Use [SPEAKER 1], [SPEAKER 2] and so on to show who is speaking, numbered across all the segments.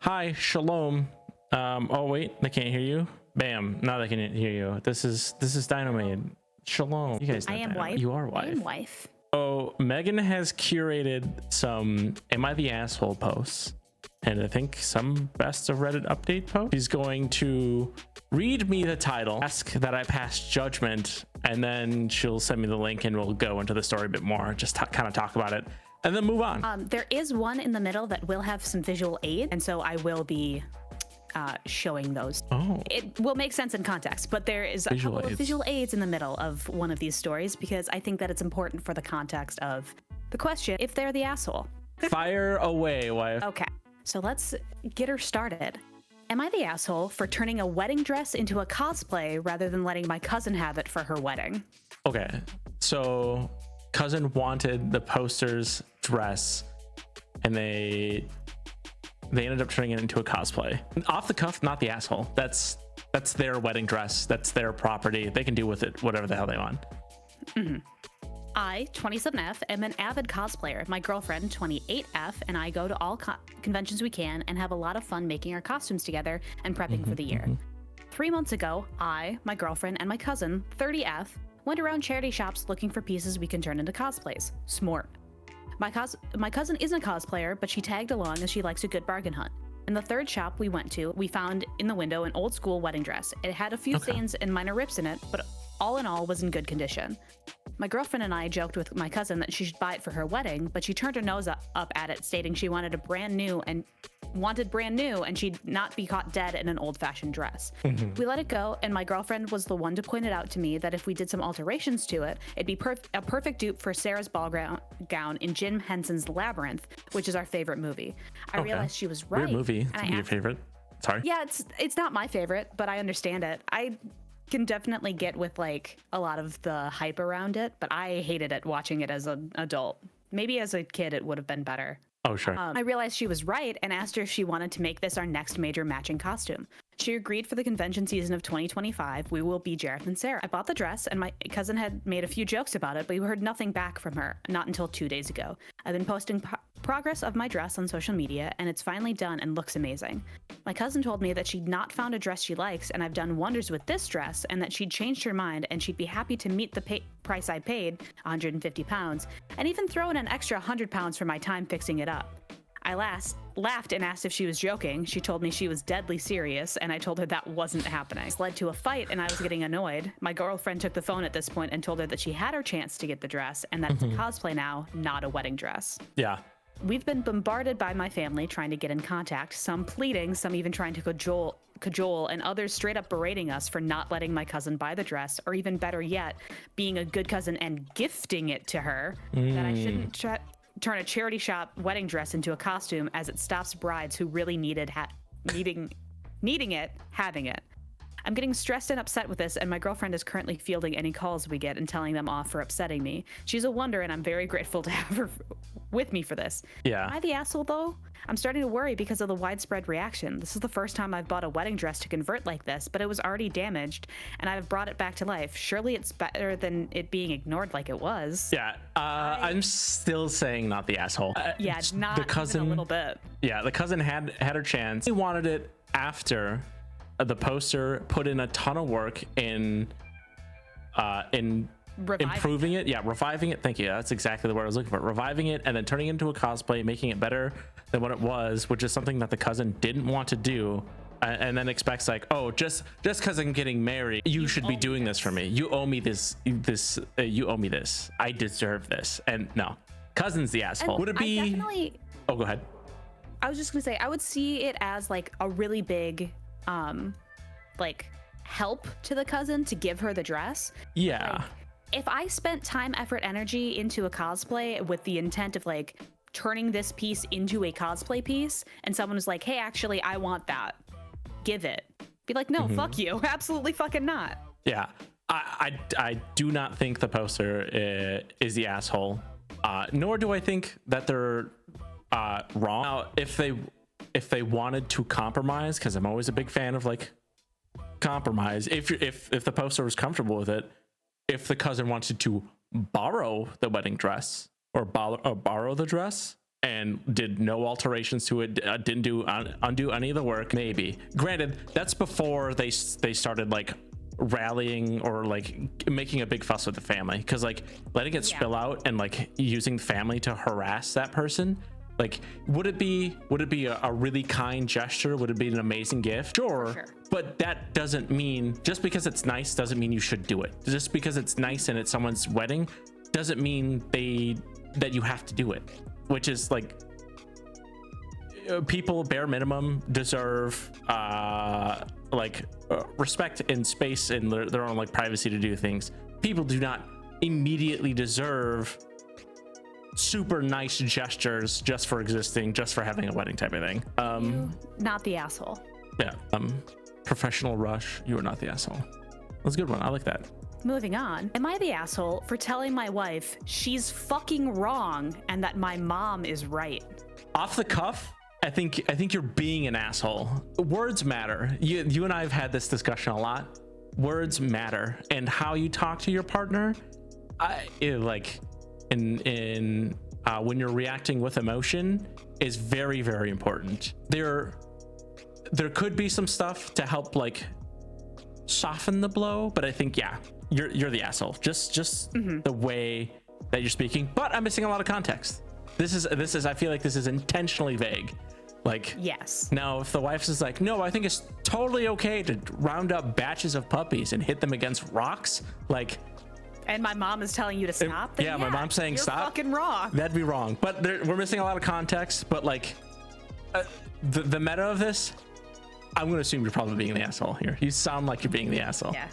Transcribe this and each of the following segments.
[SPEAKER 1] Hi, shalom. Oh wait, they can't hear you. Bam, now they can hear you. This is Dynamite. Shalom. You guys know
[SPEAKER 2] I am
[SPEAKER 1] Dynamite.
[SPEAKER 2] wife.
[SPEAKER 1] You are wife.
[SPEAKER 2] I am wife.
[SPEAKER 1] Oh, Megan has curated some Am I the Asshole posts, and I think some best of Reddit update posts. She's going to read me the title, ask that I pass judgment, and then she'll send me the link and we'll go into the story a bit more, just kind of talk about it, and then move on.
[SPEAKER 2] There is one in the middle that will have some visual aid, and so I will be showing those.
[SPEAKER 1] Oh.
[SPEAKER 2] It will make sense in context, but there is a couple of visual aids in the middle of one of these stories because I think that it's important for the context of the question if they're the asshole.
[SPEAKER 1] Fire away, wife.
[SPEAKER 2] Okay, so let's get her started. Am I the asshole for turning a wedding dress into a cosplay rather than letting my cousin have it for her wedding?
[SPEAKER 1] Okay, so cousin wanted the poster's dress and they ended up turning it into a cosplay. Off the cuff, not the asshole. That's their wedding dress. That's their property. They can do with it whatever the hell they want.
[SPEAKER 2] Mm-hmm. I, 27F, am an avid cosplayer. My girlfriend, 28F, and I go to all conventions we can and have a lot of fun making our costumes together and prepping for the year. 3 months ago, I, my girlfriend, and my cousin, 30F, went around charity shops looking for pieces we can turn into cosplays. Smart. My cousin isn't a cosplayer, but she tagged along as she likes a good bargain hunt. In the third shop we went to, we found in the window an old school wedding dress. It had a few stains and minor rips in it, but all in all was in good condition. My girlfriend and I joked with my cousin that she should buy it for her wedding, but she turned her nose up at it, stating she wanted brand new and she'd not be caught dead in an old-fashioned dress. We let it go, and my girlfriend was the one to point it out to me that if we did some alterations to it, it'd be a perfect dupe for Sarah's ball gown in Jim Henson's Labyrinth, which is our favorite movie. I realized she was right.
[SPEAKER 1] Weird movie.
[SPEAKER 2] And
[SPEAKER 1] Your favorite? Sorry.
[SPEAKER 2] Yeah, it's not my favorite, but I understand it. I can definitely get with like a lot of the hype around it, but I hated it watching it as an adult. Maybe as a kid it would have been better.
[SPEAKER 1] Oh, sure.
[SPEAKER 2] I realized she was right and asked her if she wanted to make this our next major matching costume. She agreed for the convention season of 2025. We will be Jareth and Sarah. I bought the dress, and my cousin had made a few jokes about it, but we heard nothing back from her, not until 2 days ago. I've been posting progress of my dress on social media, and it's finally done and looks amazing. My cousin told me that she'd not found a dress she likes, and I've done wonders with this dress, and that she'd changed her mind, and she'd be happy to meet the price I paid, 150 pounds, and even throw in an extra 100 pounds for my time fixing it up. I laughed and asked if she was joking. She told me she was deadly serious, and I told her that wasn't happening. This led to a fight, and I was getting annoyed. My girlfriend took the phone at this point and told her that she had her chance to get the dress, and that it's a cosplay now, not a wedding dress.
[SPEAKER 1] Yeah.
[SPEAKER 2] We've been bombarded by my family trying to get in contact, some pleading, some even trying to cajole, and others straight up berating us for not letting my cousin buy the dress, or even better yet, being a good cousin and gifting it to her, that I shouldn't turn a charity shop wedding dress into a costume, as it stops brides who really needing it having it. I'm getting stressed and upset with this, and my girlfriend is currently fielding any calls we get and telling them off for upsetting me. She's a wonder, and I'm very grateful to have her with me for this.
[SPEAKER 1] Yeah.
[SPEAKER 2] Am I the asshole, though? I'm starting to worry because of the widespread reaction. This is the first time I've bought a wedding dress to convert like this, but it was already damaged, and I've brought it back to life. Surely it's better than it being ignored like it was.
[SPEAKER 1] Yeah. I'm still saying not the asshole.
[SPEAKER 2] Yeah, not
[SPEAKER 1] the cousin,
[SPEAKER 2] even a little bit.
[SPEAKER 1] Yeah, the cousin had her chance. He wanted it after the poster put in a ton of work in improving it. Yeah, reviving it. Thank you. That's exactly the word I was looking for. Reviving it and then turning it into a cosplay, making it better than what it was, which is something that the cousin didn't want to do, and then expects like, oh, just because I'm getting married, you should be doing this for me. You owe me this. You owe me this. I deserve this. And no, cousin's the asshole. Would it be? Oh, go ahead.
[SPEAKER 2] I was just gonna say, I would see it as like a really big like help to the cousin to give her the dress.
[SPEAKER 1] Yeah.
[SPEAKER 2] Like, if I spent time, effort, energy into a cosplay with the intent of like turning this piece into a cosplay piece, and someone was like, hey, actually, I want that, give it. Be like, no, fuck you. Absolutely fucking not.
[SPEAKER 1] Yeah. I do not think the poster is the asshole, nor do I think that they're wrong. Now, if they wanted to compromise, because I'm always a big fan of like compromise, if the poster was comfortable with it, if the cousin wanted to borrow the wedding dress or borrow the dress, and did no alterations to it, didn't undo any of the work, maybe. Granted, that's before they started like rallying or like making a big fuss with the family, because like letting it spill out and like using family to harass that person, like would it be a really kind gesture? Would it be an amazing gift? Sure. But that doesn't mean, just because it's nice doesn't mean you should do it. Just because it's nice and it's someone's wedding doesn't mean that you have to do it, which is like, people bare minimum deserve respect and space and their own like privacy to do things. People do not immediately deserve super nice gestures just for existing, just for having a wedding type of thing.
[SPEAKER 2] You, not the asshole.
[SPEAKER 1] Yeah. Professional rush. You are not the asshole. That's a good one. I like that.
[SPEAKER 2] Moving on. Am I the asshole for telling my wife she's fucking wrong and that my mom is right?
[SPEAKER 1] Off the cuff, I think you're being an asshole. Words matter. You and I have had this discussion a lot. Words matter, and how you talk to your partner, when you're reacting with emotion, is very, very important. There could be some stuff to help like soften the blow, but I think you're the asshole. Just the way that you're speaking. But I'm missing a lot of context. This is I feel like this is intentionally vague. Like,
[SPEAKER 2] yes.
[SPEAKER 1] Now, if the wife is like, no, I think it's totally okay to round up batches of puppies and hit them against rocks, like,
[SPEAKER 2] and my mom is telling you to stop, then
[SPEAKER 1] my mom's saying
[SPEAKER 2] you're
[SPEAKER 1] stop,
[SPEAKER 2] fucking wrong.
[SPEAKER 1] That'd be wrong. But we're missing a lot of context. But like, the meta of this, I'm gonna assume you're probably being the asshole here. You sound like you're being the asshole.
[SPEAKER 2] Yeah.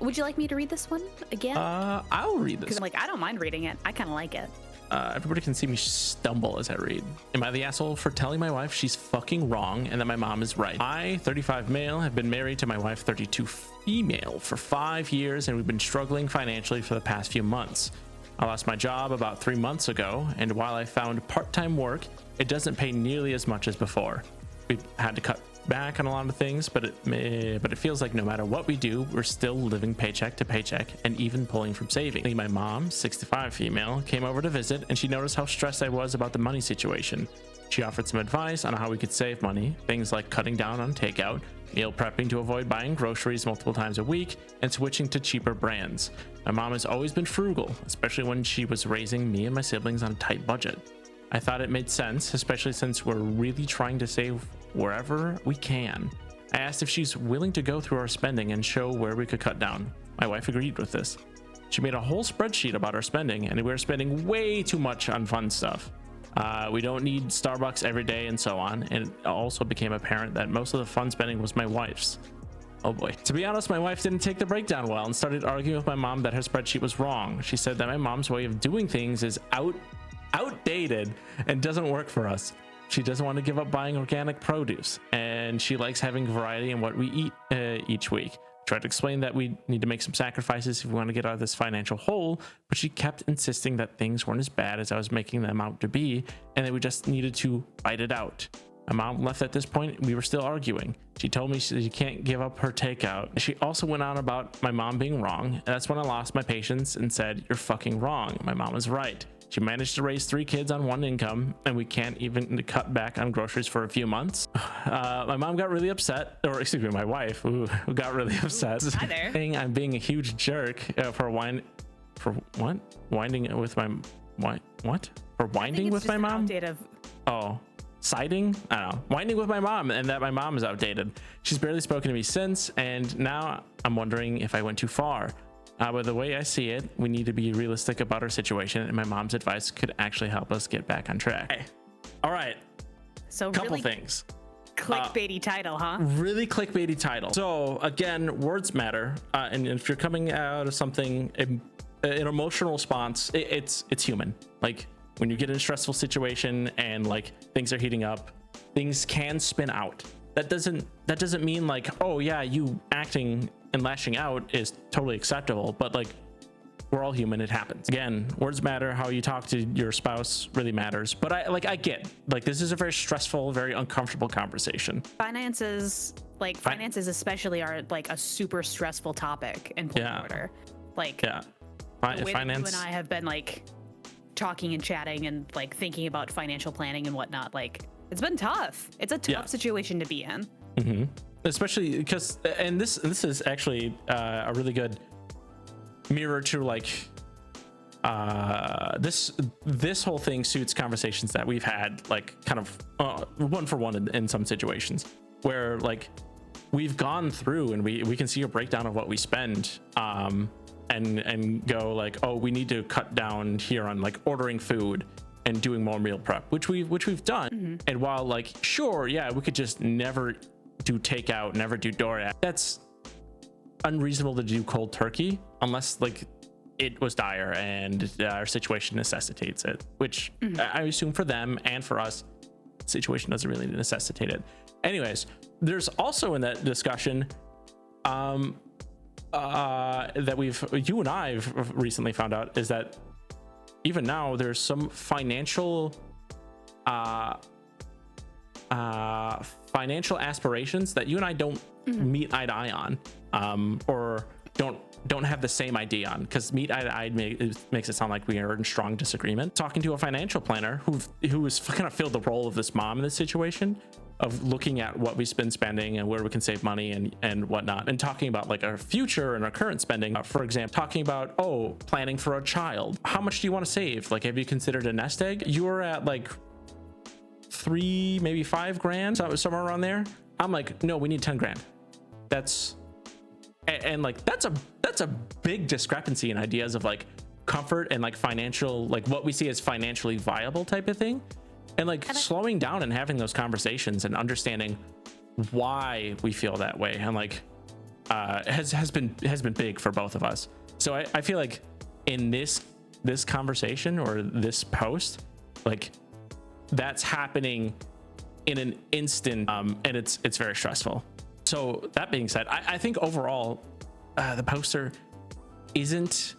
[SPEAKER 2] Would you like me to read this one again?
[SPEAKER 1] I'll read this.
[SPEAKER 2] Because I'm like, I don't mind reading it. I kind of like it.
[SPEAKER 1] Everybody can see me stumble as I read. Am I the asshole for telling my wife she's fucking wrong and that my mom is right? I, 35 male, have been married to my wife, 32 female, for 5 years, and we've been struggling financially for the past few months. I lost my job about 3 months ago, and while I found part-time work, it doesn't pay nearly as much as before. We've had to cut back on a lot of things, but it feels like no matter what we do, we're still living paycheck to paycheck and even pulling from saving. My mom, 65 female, came over to visit, and she noticed how stressed I was about the money situation. She offered some advice on how we could save money, things like cutting down on takeout, meal prepping to avoid buying groceries multiple times a week, and switching to cheaper brands. My mom has always been frugal, especially when she was raising me and my siblings on a tight budget. I thought it made sense, especially since we're really trying to save wherever we can. I asked if she's willing to go through our spending and show where we could cut down. My wife agreed with this. She made a whole spreadsheet about our spending, and we were spending way too much on fun stuff. We don't need Starbucks every day and so on, and it also became apparent that most of the fun spending was my wife's. Oh boy. To be honest, my wife didn't take the breakdown well and started arguing with my mom that her spreadsheet was wrong. She said that my mom's way of doing things is outdated and doesn't work for us. She doesn't want to give up buying organic produce, and she likes having variety in what we eat each week. Tried to explain that we need to make some sacrifices if we want to get out of this financial hole, but she kept insisting that things weren't as bad as I was making them out to be, and that we just needed to fight it out. My mom left at this point. We were still arguing. She told me she can't give up her takeout. She also went on about my mom being wrong, and that's when I lost my patience and said, "You're fucking wrong. My mom is right. She managed to raise 3 kids on one income, and we can't even cut back on groceries for a few months." My mom got really upset, or excuse me, my wife who got really upset.
[SPEAKER 2] Hi there.
[SPEAKER 1] Saying I'm being a huge jerk for winding with my mom. Oh, siding? I don't know. Winding with my mom, and that my mom is outdated. She's barely spoken to me since, and now I'm wondering if I went too far. But the way I see it, we need to be realistic about our situation, and my mom's advice could actually help us get back on track. Hey. All right.
[SPEAKER 2] So
[SPEAKER 1] couple
[SPEAKER 2] really
[SPEAKER 1] things.
[SPEAKER 2] Clickbaity title, huh?
[SPEAKER 1] Really clickbaity title. So again, words matter, and if you're coming out of something, an emotional response, it's human. Like when you get in a stressful situation and like things are heating up, things can spin out. That doesn't mean like, oh yeah, you acting and lashing out is totally acceptable, but like we're all human, it happens. Again, words matter. How you talk to your spouse really matters. But I get like this is a very stressful, very uncomfortable conversation.
[SPEAKER 2] Finances especially are like a super stressful topic in pulling order. Like
[SPEAKER 1] yeah,
[SPEAKER 2] the way that
[SPEAKER 1] finance.
[SPEAKER 2] you and I have been like talking and chatting and like thinking about financial planning and whatnot. Like it's been tough. It's a tough situation to be in.
[SPEAKER 1] Mm-hmm. Especially because, and this is actually a really good mirror to like this whole thing suits conversations that we've had, like kind of one for one in some situations where like we've gone through and we can see a breakdown of what we spend and go like, oh, we need to cut down here on like ordering food and doing more meal prep, which we've done. Mm-hmm. And while like, sure, yeah, we could just never do takeout, never do DoorDash. That's unreasonable to do cold turkey unless like it was dire and our situation necessitates it, which I assume for them and for us, the situation doesn't really necessitate it. Anyways, there's also in that discussion that you and I've recently found out is that even now there's some financial aspirations that you and I don't meet eye to eye on, or don't have the same idea on, because meet eye to eye makes it sound like we are in strong disagreement. Talking to a financial planner who has kind of filled the role of this mom in this situation, of looking at what we've been spending and where we can save money and whatnot, and talking about like our future and our current spending. For example, talking about, planning for a child. How much do you want to save? Like, have you considered a nest egg? You were at like 3, maybe 5 grand, somewhere around there. I'm like, no, we need 10 grand. That's a big discrepancy in ideas of like comfort and like financial, like what we see as financially viable type of thing. And like slowing down and having those conversations and understanding why we feel that way, and like has been big for both of us. So I feel like in this conversation or this post, like that's happening in an instant, and it's very stressful. So that being said, I think overall the poster isn't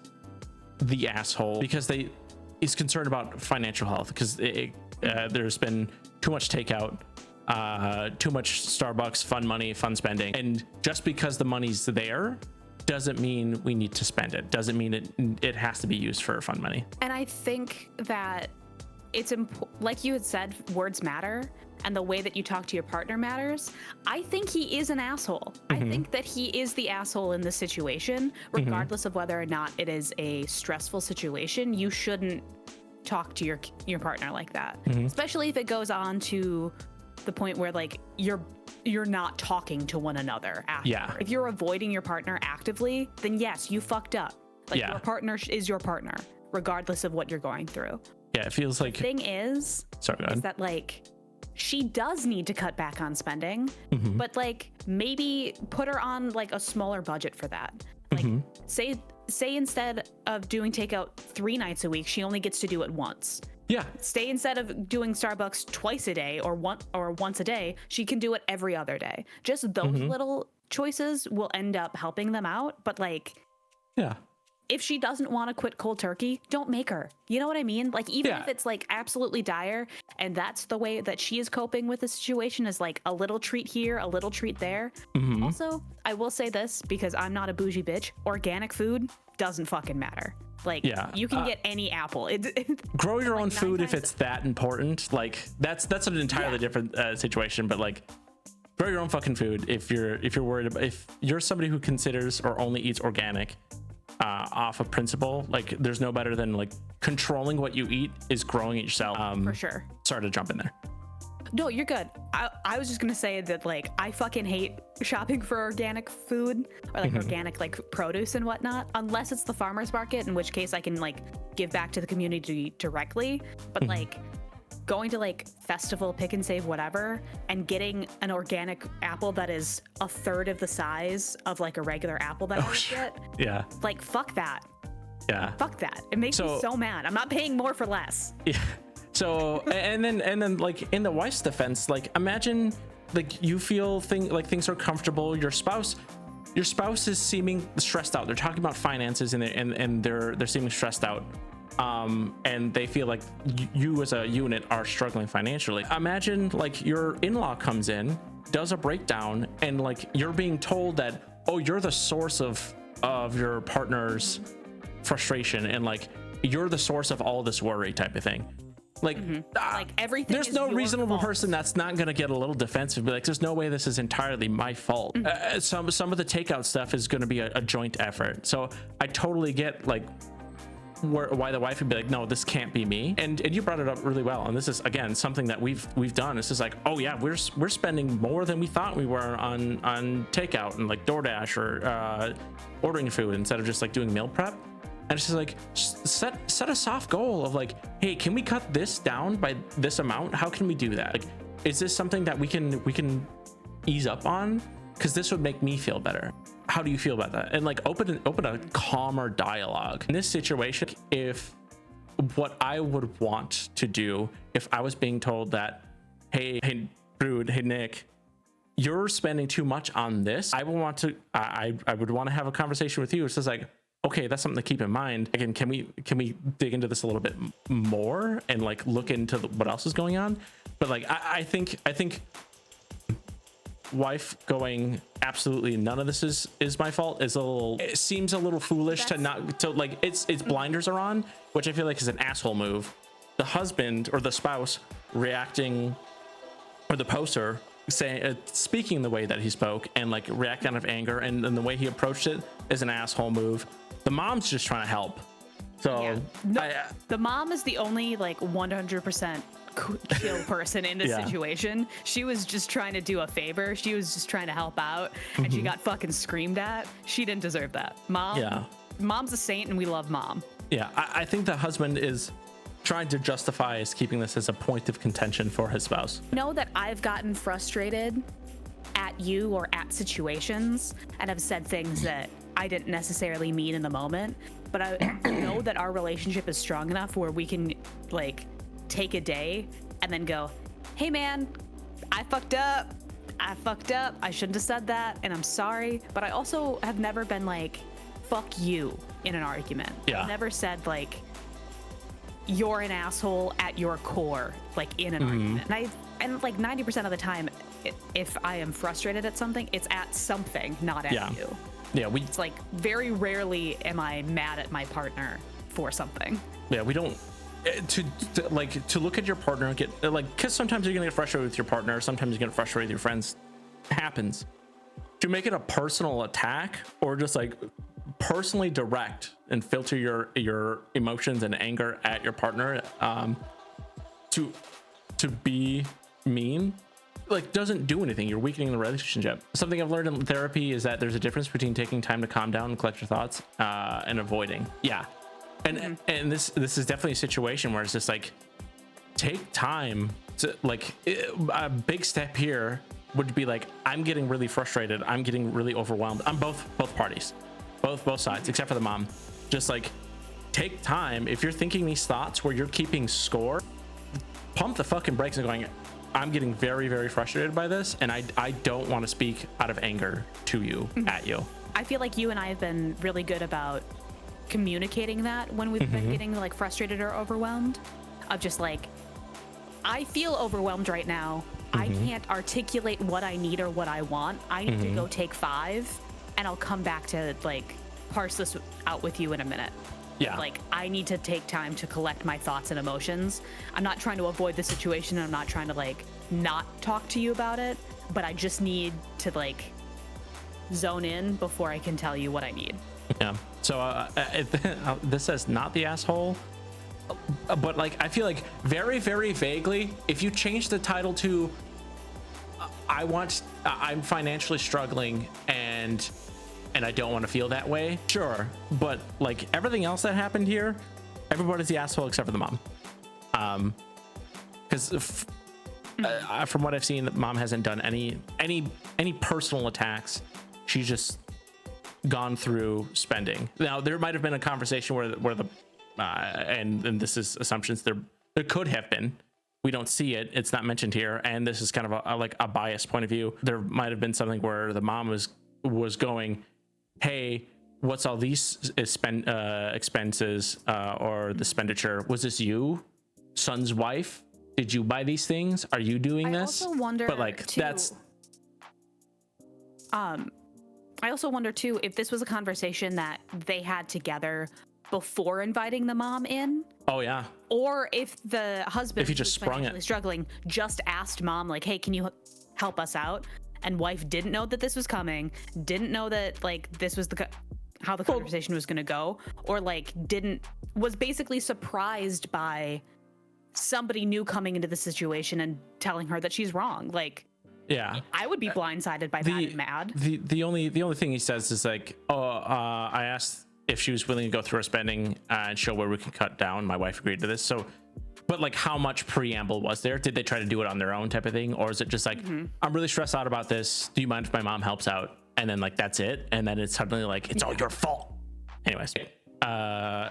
[SPEAKER 1] the asshole because he's concerned about financial health, because there's been too much takeout, too much Starbucks, fun money, fun spending. And just because the money's there doesn't mean we need to spend it. Doesn't mean it has to be used for fun money.
[SPEAKER 2] And I think that it's like you had said, words matter, and the way that you talk to your partner matters. I think he is an asshole. I think that he is the asshole in this situation, regardless of whether or not it is a stressful situation. You shouldn't talk to your partner like that, especially if it goes on to the point where like you're not talking to one another after. Yeah. If you're avoiding your partner actively, then yes, you fucked up. Like your partner is your partner, regardless of what you're going through.
[SPEAKER 1] Yeah, it feels like
[SPEAKER 2] the thing is that like she does need to cut back on spending, but like maybe put her on like a smaller budget for that. Like say instead of doing takeout 3 nights a week, she only gets to do it once. Yeah. Say instead of doing Starbucks twice a day or once a day, she can do it every other day. Just those little choices will end up helping them out. But like, if she doesn't want to quit cold turkey, don't make her. You know what I mean? Like, even if it's like absolutely dire and that's the way that she is coping with the situation, is like a little treat here, a little treat there. Also, I will say this because I'm not a bougie bitch. Organic food doesn't fucking matter. Like, you can get any apple.
[SPEAKER 1] Grow your own food if it's that important. Like, that's an entirely different situation. But like, grow your own fucking food if you're worried about, if you're somebody who considers or only eats organic off of principle. Like, there's no better than like controlling what you eat is growing it yourself.
[SPEAKER 2] For sure.
[SPEAKER 1] Sorry to jump in there.
[SPEAKER 2] No, you're good. I was just gonna say that like I fucking hate shopping for organic food or like organic like produce and whatnot, unless it's the farmer's market, in which case I can like give back to the community directly. But like going to like festival, pick and save, whatever, and getting an organic apple that is a third of the size of like a regular apple that I would get. Yeah. Like, fuck that. Yeah. Fuck that. It makes me so mad. I'm not paying more for less.
[SPEAKER 1] Yeah. So, and then like in the wife's defense, like imagine like you feel things are comfortable. Your spouse is seeming stressed out. They're talking about finances and they're seeming stressed out. And they feel like you as a unit are struggling financially. Imagine like your in-law comes in, does a breakdown, and like you're being told that, oh, you're the source of your partner's frustration, and like you're the source of all this worry type of thing. Like,
[SPEAKER 2] like everything.
[SPEAKER 1] There's no reasonable person that's not going to get a little defensive, be like, there's no way this is entirely my fault. Some of the takeout stuff is going to be a joint effort. So I totally get like why the wife would be like, no, this can't be me. And you brought it up really well. And this is, again, something that we've done. It's just like, oh yeah, we're spending more than we thought we were on takeout and like DoorDash or ordering food instead of just like doing meal prep. And it's just like, set a soft goal of like, hey, can we cut this down by this amount? How can we do that? Like, is this something that we can ease up on? Because this would make me feel better. How do you feel about that? And like open a calmer dialogue. In this situation, if what I would want to do if I was being told that, hey Brood, hey Nick, you're spending too much on this, I would want to have a conversation with you. It's just like, okay, that's something to keep in mind. Again, can we dig into this a little bit more and like look into what else is going on? But like, I think wife going, absolutely none of this is my fault, it seems a little foolish to like, it's blinders are on, which I feel like is an asshole move. The husband or the spouse reacting, or the poster saying, speaking the way that he spoke and like react out of anger, and the way he approached it is an asshole move. The mom's just trying to help. So
[SPEAKER 2] the mom is the only like 100% chill person in this situation. She was just trying to do a favor. She was just trying to help out, and she got fucking screamed at. She didn't deserve that. Mom's a saint, and we love mom.
[SPEAKER 1] Yeah, I think the husband is trying to justify as keeping this as a point of contention for his spouse.
[SPEAKER 2] Know that I've gotten frustrated at you or at situations, and have said things that I didn't necessarily mean in the moment, but I know that our relationship is strong enough where we can like take a day and then go, hey man, I fucked up. I shouldn't have said that, and I'm sorry. But I also have never been like, fuck you in an argument. I've never said like, you're an asshole at your core, like in an argument. And like 90% of the time, if I am frustrated at something, it's at something, not at you.
[SPEAKER 1] Yeah,
[SPEAKER 2] it's like very rarely am I mad at my partner for something.
[SPEAKER 1] Yeah, we don't to look at your partner and get like, because sometimes you're gonna get frustrated with your partner, sometimes you're gonna get frustrated with your friends. It happens. To make it a personal attack, or just like personally direct and filter your emotions and anger at your partner, to be mean, like, doesn't do anything. You're weakening the relationship. Something I've learned in therapy is that there's a difference between taking time to calm down and collect your thoughts, and avoiding. And this is definitely a situation where it's just like, take time to like, a big step here would be like, I'm getting really frustrated, I'm getting really overwhelmed on both parties, both sides, except for the mom. Just like, take time. If you're thinking these thoughts where you're keeping score, pump the fucking brakes and going, I'm getting very, very frustrated by this, and I don't want to speak out of anger to you, at you.
[SPEAKER 2] I feel like you and I have been really good about communicating that when we've been getting like frustrated or overwhelmed, of just like, I feel overwhelmed right now. I can't articulate what I need or what I want. I need to go take 5, and I'll come back to like parse this out with you in a minute. Like, I need to take time to collect my thoughts and emotions. I'm not trying to avoid the situation. I'm not trying to like not talk to you about it, but I just need to like zone in before I can tell you what I need.
[SPEAKER 1] So this says not the asshole, but like, I feel like very, very vaguely, if you change the title to I'm financially struggling and I don't want to feel that way, sure, but like everything else that happened here, everybody's the asshole except for the mom. Because from what I've seen, mom hasn't done any personal attacks. She's just gone through spending. Now there might have been a conversation where the and this is assumptions, there could have been. We don't see it. It's not mentioned here, and this is kind of like a biased point of view. There might have been something where the mom was going, hey, what's all these expenses or the expenditure? Was this you, son's wife? Did you buy these things? Are you doing this?
[SPEAKER 2] I also wonder,
[SPEAKER 1] but like,
[SPEAKER 2] too,
[SPEAKER 1] that's.
[SPEAKER 2] I also wonder too if this was a conversation that they had together before inviting the mom in.
[SPEAKER 1] Oh yeah.
[SPEAKER 2] Or if the husband,
[SPEAKER 1] If he just
[SPEAKER 2] who's
[SPEAKER 1] sprung
[SPEAKER 2] financially
[SPEAKER 1] it.
[SPEAKER 2] struggling, just asked mom, like, hey, can you help us out? And wife didn't know that this was coming, didn't know that, like, this was how the conversation was going to go, or, like, was basically surprised by somebody new coming into the situation and telling her that she's wrong. Like,
[SPEAKER 1] Yeah.
[SPEAKER 2] I would be blindsided by that and mad.
[SPEAKER 1] The only thing he says is like, I asked if she was willing to go through her spending and show where we can cut down. My wife agreed to this. So, but like, how much preamble was there? Did they try to do it on their own type of thing? Or is it just like, I'm really stressed out about this. Do you mind if my mom helps out? And then like, that's it. And then it's suddenly like, it's all your fault. Anyways, I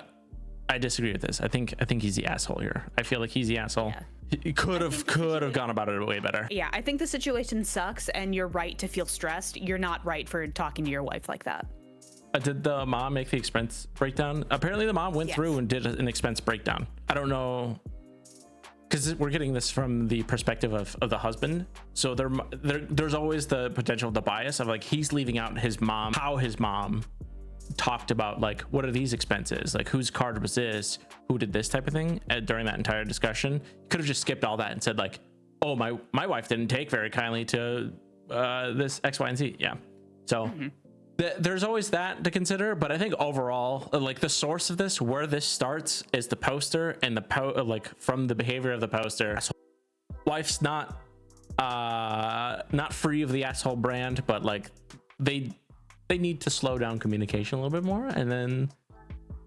[SPEAKER 1] disagree with this. I think he's the asshole here. I feel like he's the asshole.
[SPEAKER 2] Yeah.
[SPEAKER 1] He could have gone about it way better.
[SPEAKER 2] Yeah, I think the situation sucks and you're right to feel stressed. You're not right for talking to your wife like that.
[SPEAKER 1] Did the mom make the expense breakdown? Apparently the mom went through and did an expense breakdown. I don't know, because we're getting this from the perspective of the husband. So there's always the potential of the bias of like, he's leaving out his mom, how his mom talked about like, what are these expenses? Like, whose card was this? Who did this type of thing during that entire discussion? You could have just skipped all that and said like, oh, my wife didn't take very kindly to this X, Y, and Z. Yeah. So there's always that to consider. But I think overall, like, the source of this, where this starts, is the poster and like, from the behavior of the poster. Wife's not free of the asshole brand, but like, they need to slow down communication a little bit more and then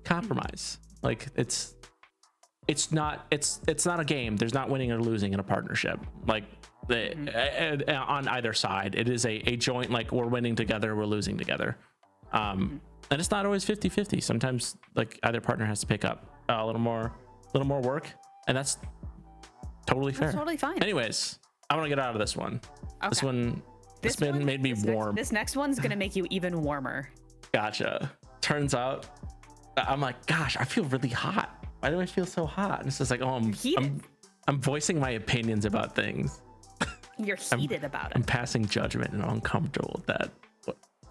[SPEAKER 1] compromise. Like, it's not a game. There's not winning or losing in a partnership. Like, on either side, it is a joint, like, we're winning together, we're losing together. And it's not always 50-50. Sometimes like, either partner has to pick up a little more work, and that's totally fair.
[SPEAKER 2] That's totally fine.
[SPEAKER 1] Anyways, I want to get out of this one.
[SPEAKER 2] Okay.
[SPEAKER 1] This one made me warm.
[SPEAKER 2] This next one's gonna make you even warmer.
[SPEAKER 1] Gotcha. Turns out, I'm like, gosh, I feel really hot. Why do I feel so hot? And it's just like, oh, I'm voicing my opinions about things.
[SPEAKER 2] You're heated about it.
[SPEAKER 1] I'm passing judgment, and I'm uncomfortable with that.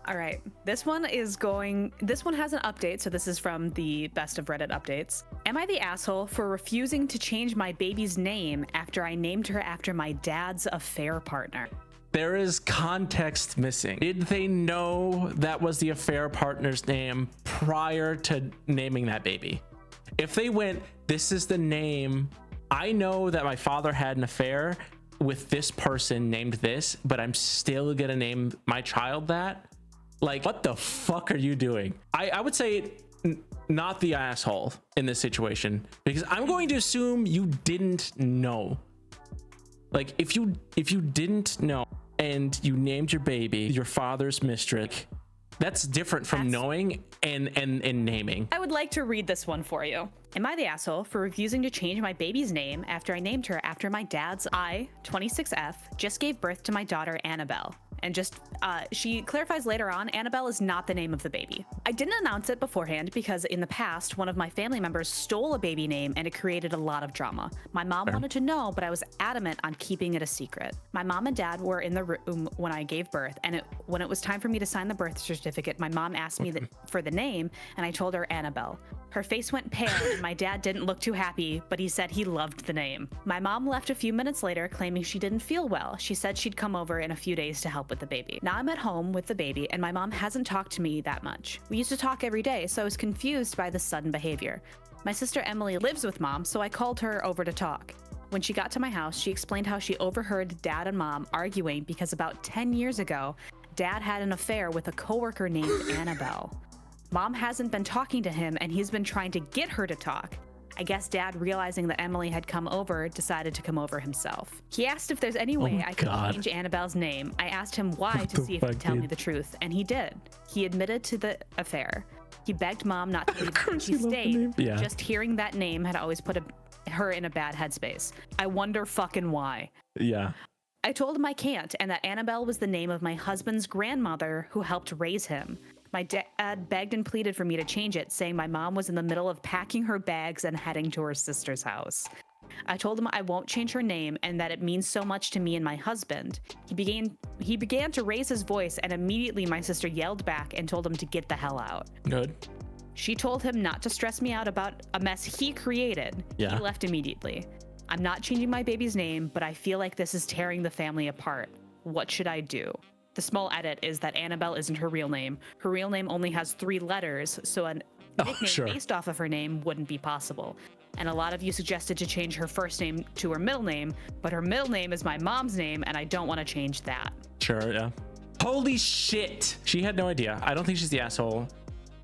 [SPEAKER 2] All right. This one has an update. So this is from the best of Reddit updates. Am I the asshole for refusing to change my baby's name after I named her after my dad's affair partner?
[SPEAKER 1] There is context missing. Did they know that was the affair partner's name prior to naming that baby? If they went, this is the name, I know that my father had an affair with this person named this, but I'm still gonna name my child that. Like, what the fuck are you doing? I would say not the asshole in this situation, because I'm going to assume you didn't know. Like, if you didn't know and you named your baby your father's mistress, that's different from knowing and naming.
[SPEAKER 2] I would like to read this one for you. Am I the asshole for refusing to change my baby's name after I named her after my dad's? I, 26F, just gave birth to my daughter Annabelle. And just, she clarifies later on, Annabelle is not the name of the baby. I didn't announce it beforehand because in the past, one of my family members stole a baby name and it created a lot of drama. My mom wanted to know, but I was adamant on keeping it a secret. My mom and dad were in the room when I gave birth, and when it was time for me to sign the birth certificate, my mom asked me for the name, and I told her Annabelle. Her face went pale, and my dad didn't look too happy, but he said he loved the name. My mom left a few minutes later, claiming she didn't feel well. She said she'd come over in a few days to help with the baby. Now I'm at home with the baby, and my mom hasn't talked to me that much. We used to talk every day, so I was confused by the sudden behavior. My sister Emily lives with mom, so I called her over to talk. When she got to my house, she explained how she overheard dad and mom arguing because about 10 years ago, dad had an affair with a coworker named Annabelle. Mom hasn't been talking to him, and he's been trying to get her to talk. I guess dad, realizing that Emily had come over, decided to come over himself. He asked if there's any way I could change Annabelle's name. I asked him why to see if he'd tell me the truth, and he did. He admitted to the affair. He begged mom not to leave, and she stayed.
[SPEAKER 1] Yeah.
[SPEAKER 2] Just hearing that name had always put her in a bad headspace. I wonder fucking why.
[SPEAKER 1] Yeah.
[SPEAKER 2] I told him I can't, and that Annabelle was the name of my husband's grandmother who helped raise him. My dad begged and pleaded for me to change it, saying my mom was in the middle of packing her bags and heading to her sister's house. I told him I won't change her name and that it means so much to me and my husband. He began to raise his voice, and immediately my sister yelled back and told him to get the hell out.
[SPEAKER 1] Good.
[SPEAKER 2] She told him not to stress me out about a mess he created.
[SPEAKER 1] Yeah.
[SPEAKER 2] He left immediately. I'm not changing my baby's name, but I feel like this is tearing the family apart. What should I do? The small edit is that Annabelle isn't her real name. Her real name only has 3 letters, so a nickname based off of her name wouldn't be possible. And a lot of you suggested to change her first name to her middle name, but her middle name is my mom's name, and I don't want to change that.
[SPEAKER 1] Sure, yeah. Holy shit! She had no idea. I don't think she's the asshole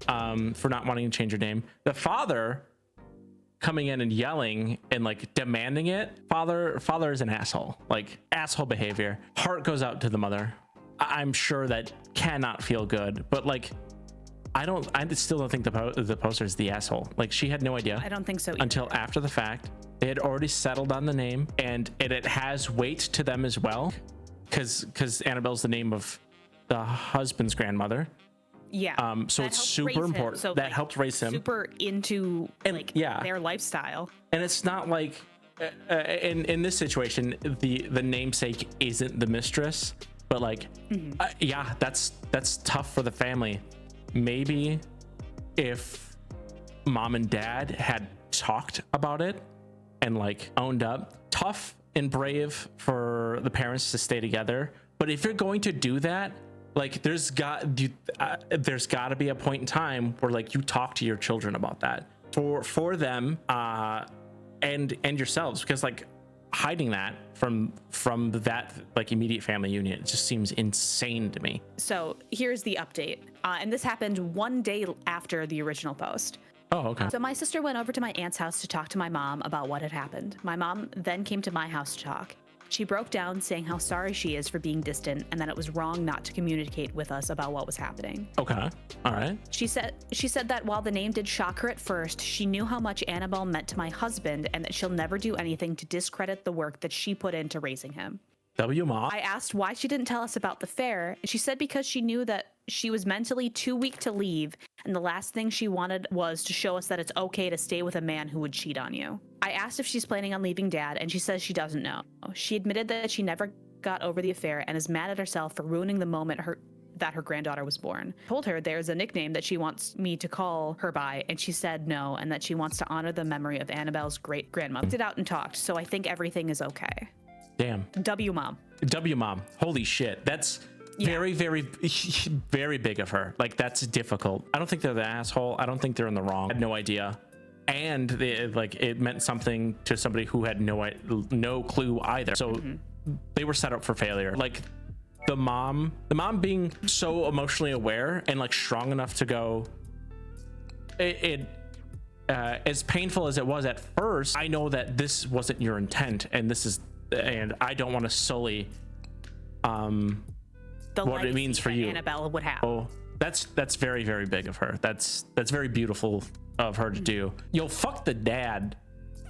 [SPEAKER 1] for not wanting to change her name. The father coming in and yelling and like demanding it. Father is an asshole. Like, asshole behavior. Heart goes out to the mother. I'm sure that cannot feel good, but like, I still don't think the poster is the asshole. Like, she had no idea.
[SPEAKER 2] I don't think so either.
[SPEAKER 1] Until after the fact. They had already settled on the name, and it has weight to them as well, because Annabelle's the name of the husband's grandmother.
[SPEAKER 2] Yeah.
[SPEAKER 1] So it's super important. So that helped raise him.
[SPEAKER 2] Super into their lifestyle.
[SPEAKER 1] And it's not like in this situation, the namesake isn't the mistress, but like, that's tough for the family. Maybe if mom and dad had talked about it and like owned up. Tough and brave for the parents to stay together, but if you're going to do that, like, there's got to be a point in time where like you talk to your children about that for them and yourselves, because like hiding that from that like immediate family union, it just seems insane to me.
[SPEAKER 2] So here's the update, and this happened 1 day after the original post.
[SPEAKER 1] Oh, okay.
[SPEAKER 2] So my sister went over to my aunt's house to talk to my mom about what had happened. My mom then came to my house to talk. She broke down saying how sorry she is for being distant and that it was wrong not to communicate with us about what was happening.
[SPEAKER 1] Okay. All right.
[SPEAKER 2] She said that while the name did shock her at first, she knew how much Annabelle meant to my husband and that she'll never do anything to discredit the work that she put into raising him.
[SPEAKER 1] Mom.
[SPEAKER 2] I asked why she didn't tell us about the fair. She said because she knew that she was mentally too weak to leave, and the last thing she wanted was to show us that it's okay to stay with a man who would cheat on you. I asked if she's planning on leaving Dad, and she says she doesn't know. She admitted that she never got over the affair and is mad at herself for ruining the moment that her granddaughter was born. I told her there's a nickname that she wants me to call her by, and she said no, and that she wants to honor the memory of Annabelle's great grandmother. We did out and talked, so I think everything is okay.
[SPEAKER 1] Damn.
[SPEAKER 2] W mom.
[SPEAKER 1] Holy shit. That's very, very, very big of her. Like, that's difficult. I don't think they're the asshole. I don't think they're in the wrong. I had no idea. And it meant something to somebody who had no clue either. So they were set up for failure. Like, the mom being so emotionally aware and like strong enough to go, as painful as it was at first, I know that this wasn't your intent, and I don't want to sully what it means for you.
[SPEAKER 2] Annabelle would have.
[SPEAKER 1] Oh, that's very, very big of her. That's very beautiful of her to do. Yo, fuck the dad.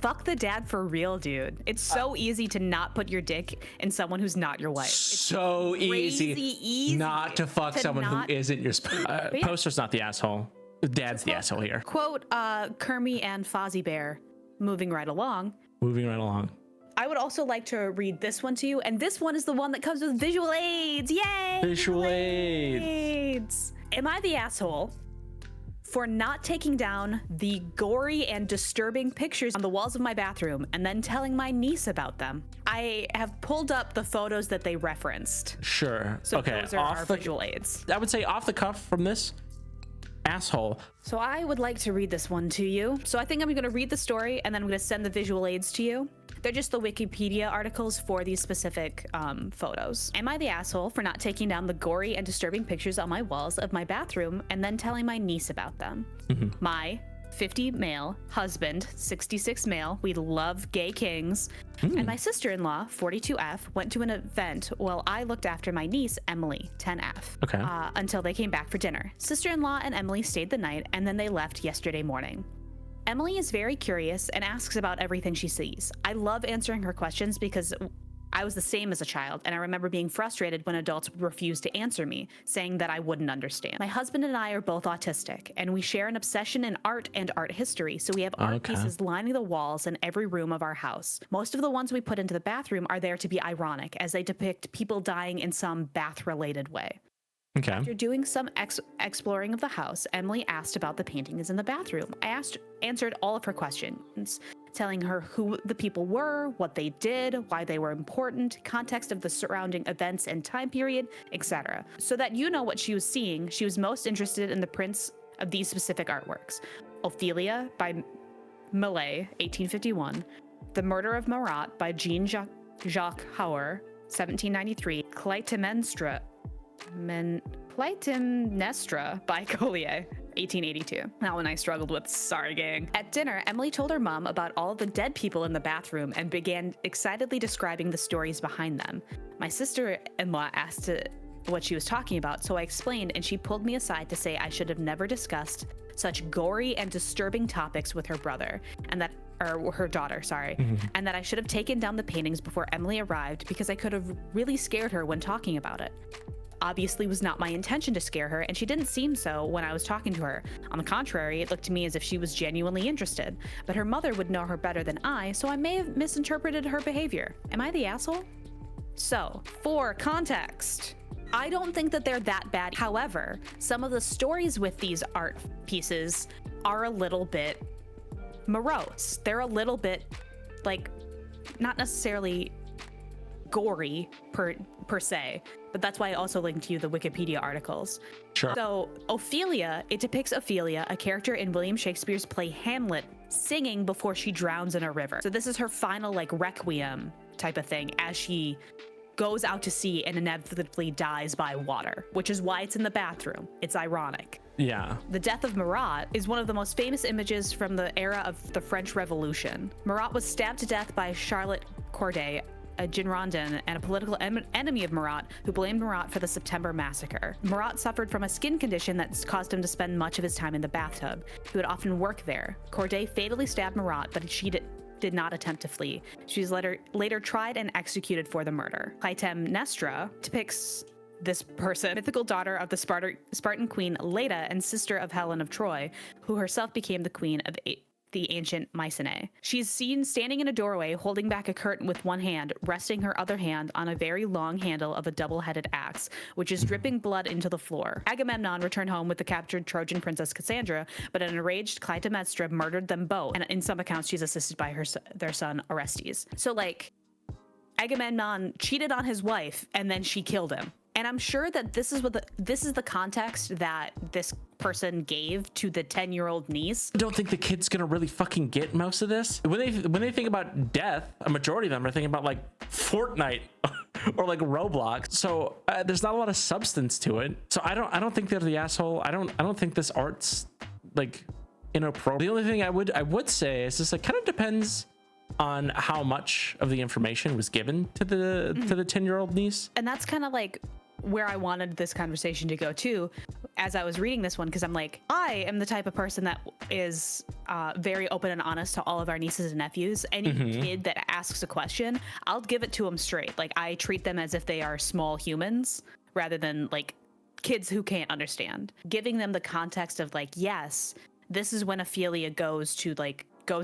[SPEAKER 2] Fuck the dad for real, dude. It's so easy to not put your dick in someone who's not your wife. It's
[SPEAKER 1] so easy not to fuck someone who isn't your spouse. Poster's not the asshole. Dad's the asshole here.
[SPEAKER 2] Quote, Kermie and Fozzie Bear, moving right along. I would also like to read this one to you, and this one is the one that comes with visual aids. Yay!
[SPEAKER 1] Visual aids.
[SPEAKER 2] Am I the asshole for not taking down the gory and disturbing pictures on the walls of my bathroom and then telling my niece about them? I have pulled up the photos that they referenced.
[SPEAKER 1] Sure.
[SPEAKER 2] So
[SPEAKER 1] okay.
[SPEAKER 2] those are our visual aids.
[SPEAKER 1] I would say off the cuff from this asshole. So
[SPEAKER 2] I would like to read this one to you. So I think I'm going to read the story and then I'm going to send the visual aids to you. They're just the Wikipedia articles for these specific photos. Am I the asshole for not taking down the gory and disturbing pictures on my walls of my bathroom and then telling my niece about them? My 50 male husband, 66 male, we love gay kings, and my sister-in-law, 42F, went to an event while I looked after my niece, Emily, 10F, until they came back for dinner. Sister-in-law and Emily stayed the night, and then they left yesterday morning. Emily is very curious and asks about everything she sees. I love answering her questions because I was the same as a child, and I remember being frustrated when adults would refuse to answer me, saying that I wouldn't understand. My husband and I are both autistic, and we share an obsession in art and art history, so we have art pieces lining the walls in every room of our house. Most of the ones we put into the bathroom are there to be ironic, as they depict people dying in some bath-related way.
[SPEAKER 1] Okay.
[SPEAKER 2] After doing some exploring of the house, Emily asked about the paintings in the bathroom. I answered all of her questions, telling her who the people were, what they did, why they were important, context of the surrounding events and time period, etc. So that you know what she was seeing, she was most interested in the prints of these specific artworks. Ophelia by Millet, 1851. The Murder of Marat by Jean-Jacques Hauer, 1793. Clytemnestra by Collier, 1882. That one I struggled with, sorry gang. At dinner, Emily told her mom about all the dead people in the bathroom and began excitedly describing the stories behind them. My sister-in-law asked what she was talking about, so I explained, and she pulled me aside to say I should have never discussed such gory and disturbing topics with her brother, and that, or her daughter, sorry, and that I should have taken down the paintings before Emily arrived because I could have really scared her when talking about it. Obviously was not my intention to scare her, and she didn't seem so when I was talking to her. On the contrary, it looked to me as if she was genuinely interested, but her mother would know her better than I, so I may have misinterpreted her behavior. Am I the asshole? So, for context, I don't think that they're that bad. However, some of the stories with these art pieces are a little bit morose. They're a little bit, like, not necessarily gory per se, but that's why I also linked you the Wikipedia articles.
[SPEAKER 1] Sure.
[SPEAKER 2] So Ophelia, it depicts Ophelia, a character in William Shakespeare's play Hamlet, singing before she drowns in a river. So this is her final like requiem type of thing as she goes out to sea and inevitably dies by water, which is why it's in the bathroom. It's ironic.
[SPEAKER 1] Yeah.
[SPEAKER 2] The death of Marat is one of the most famous images from the era of the French Revolution. Marat was stabbed to death by Charlotte Corday, a Girondin and a political enemy of Marat, who blamed Marat for the September massacre. Marat suffered from a skin condition that caused him to spend much of his time in the bathtub. He would often work there. Corday fatally stabbed Marat, but she did not attempt to flee. She was later tried and executed for the murder. Clytemnestra depicts this person, mythical daughter of the Spartan queen Leda and sister of Helen of Troy, who herself became the queen of the ancient Mycenae. She's seen standing in a doorway, holding back a curtain with one hand, resting her other hand on a very long handle of a double-headed axe, which is dripping blood into the floor. Agamemnon returned home with the captured Trojan princess Cassandra, but an enraged Clytemnestra murdered them both, and in some accounts she's assisted by their son Orestes. So like, Agamemnon cheated on his wife, and then she killed him. And I'm sure that this is the context that this person gave to the 10-year-old niece.
[SPEAKER 1] I don't think the kid's gonna really fucking get most of this. When they think about death, a majority of them are thinking about like Fortnite or like Roblox. So there's not a lot of substance to it. So I don't think they're the asshole. I don't think this art's like inappropriate. The only thing I would say is this like kind of depends on how much of the information was given to the 10-year-old niece.
[SPEAKER 2] And that's kind of like where I wanted this conversation to go too, as I was reading this one, because I'm like, I am the type of person that is very open and honest to all of our nieces and nephews. Any kid that asks a question, I'll give it to them straight. Like I treat them as if they are small humans rather than like kids who can't understand. Giving them the context of like, yes, this is when Ophelia goes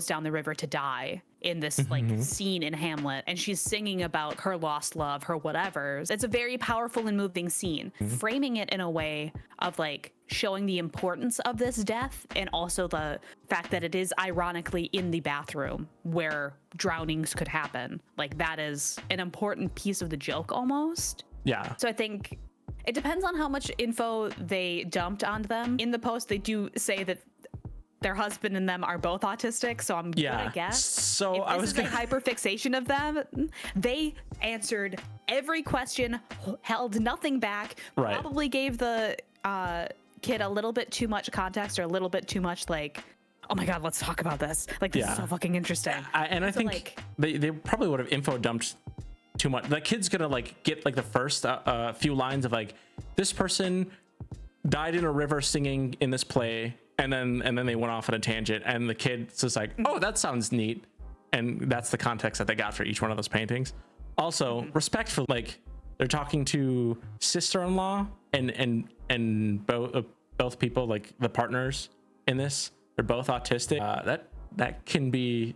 [SPEAKER 2] down the river to die in this like scene in Hamlet, and she's singing about her lost love, her whatever. It's a very powerful and moving scene. Framing it in a way of like showing the importance of this death and also the fact that it is ironically in the bathroom where drownings could happen. Like that is an important piece of the joke almost.
[SPEAKER 1] Yeah.
[SPEAKER 2] So I think it depends on how much info they dumped onto them. In the post, they do say that their husband and them are both autistic, so I'm gonna guess.
[SPEAKER 1] So
[SPEAKER 2] if
[SPEAKER 1] I was
[SPEAKER 2] a hyperfixation of them. They answered every question, held nothing back.
[SPEAKER 1] Right.
[SPEAKER 2] Probably gave the kid a little bit too much context or a little bit too much like, oh my god, let's talk about this. Like this is so fucking interesting.
[SPEAKER 1] I think like, they probably would have info dumped too much. The kid's gonna like get like the first few lines of like, this person died in a river singing in this play. And then they went off on a tangent, and the kid's just like, oh, that sounds neat. And that's the context that they got for each one of those paintings. Also, respectful, like they're talking to sister-in-law and both people, like the partners in this, they're both autistic. That can be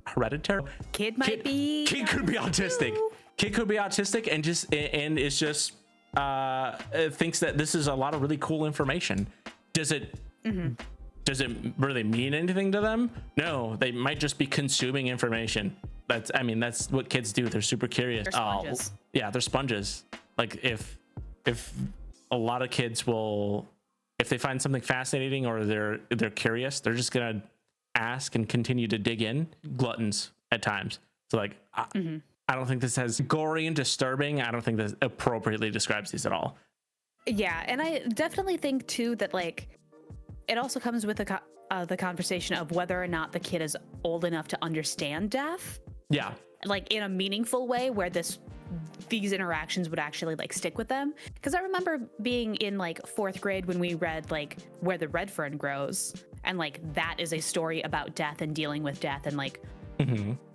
[SPEAKER 1] hereditary.
[SPEAKER 2] Kid could be autistic.
[SPEAKER 1] Kid could be autistic and it's just thinks that this is a lot of really cool information. Does it really mean anything to them? No, they might just be consuming information. That's what kids do. They're super curious.
[SPEAKER 2] They're sponges.
[SPEAKER 1] Yeah, they're sponges. Like if a lot of kids will, if they find something fascinating or they're curious, they're just gonna ask and continue to dig in. Gluttons at times. So like, I don't think this has gory and disturbing. I don't think this appropriately describes these at all.
[SPEAKER 2] Yeah, and I definitely think too that like it also comes with the conversation of whether or not the kid is old enough to understand death.
[SPEAKER 1] Yeah,
[SPEAKER 2] like in a meaningful way where these interactions would actually like stick with them. Because I remember being in like 4th grade when we read like Where the Red Fern Grows, and like that is a story about death and dealing with death and like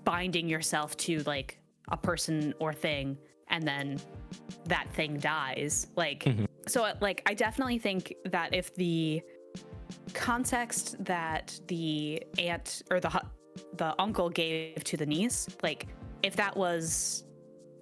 [SPEAKER 2] binding yourself to like a person or thing, and then that thing dies. Like, so like I definitely think that if the context that the aunt or the uncle gave to the niece, like if that was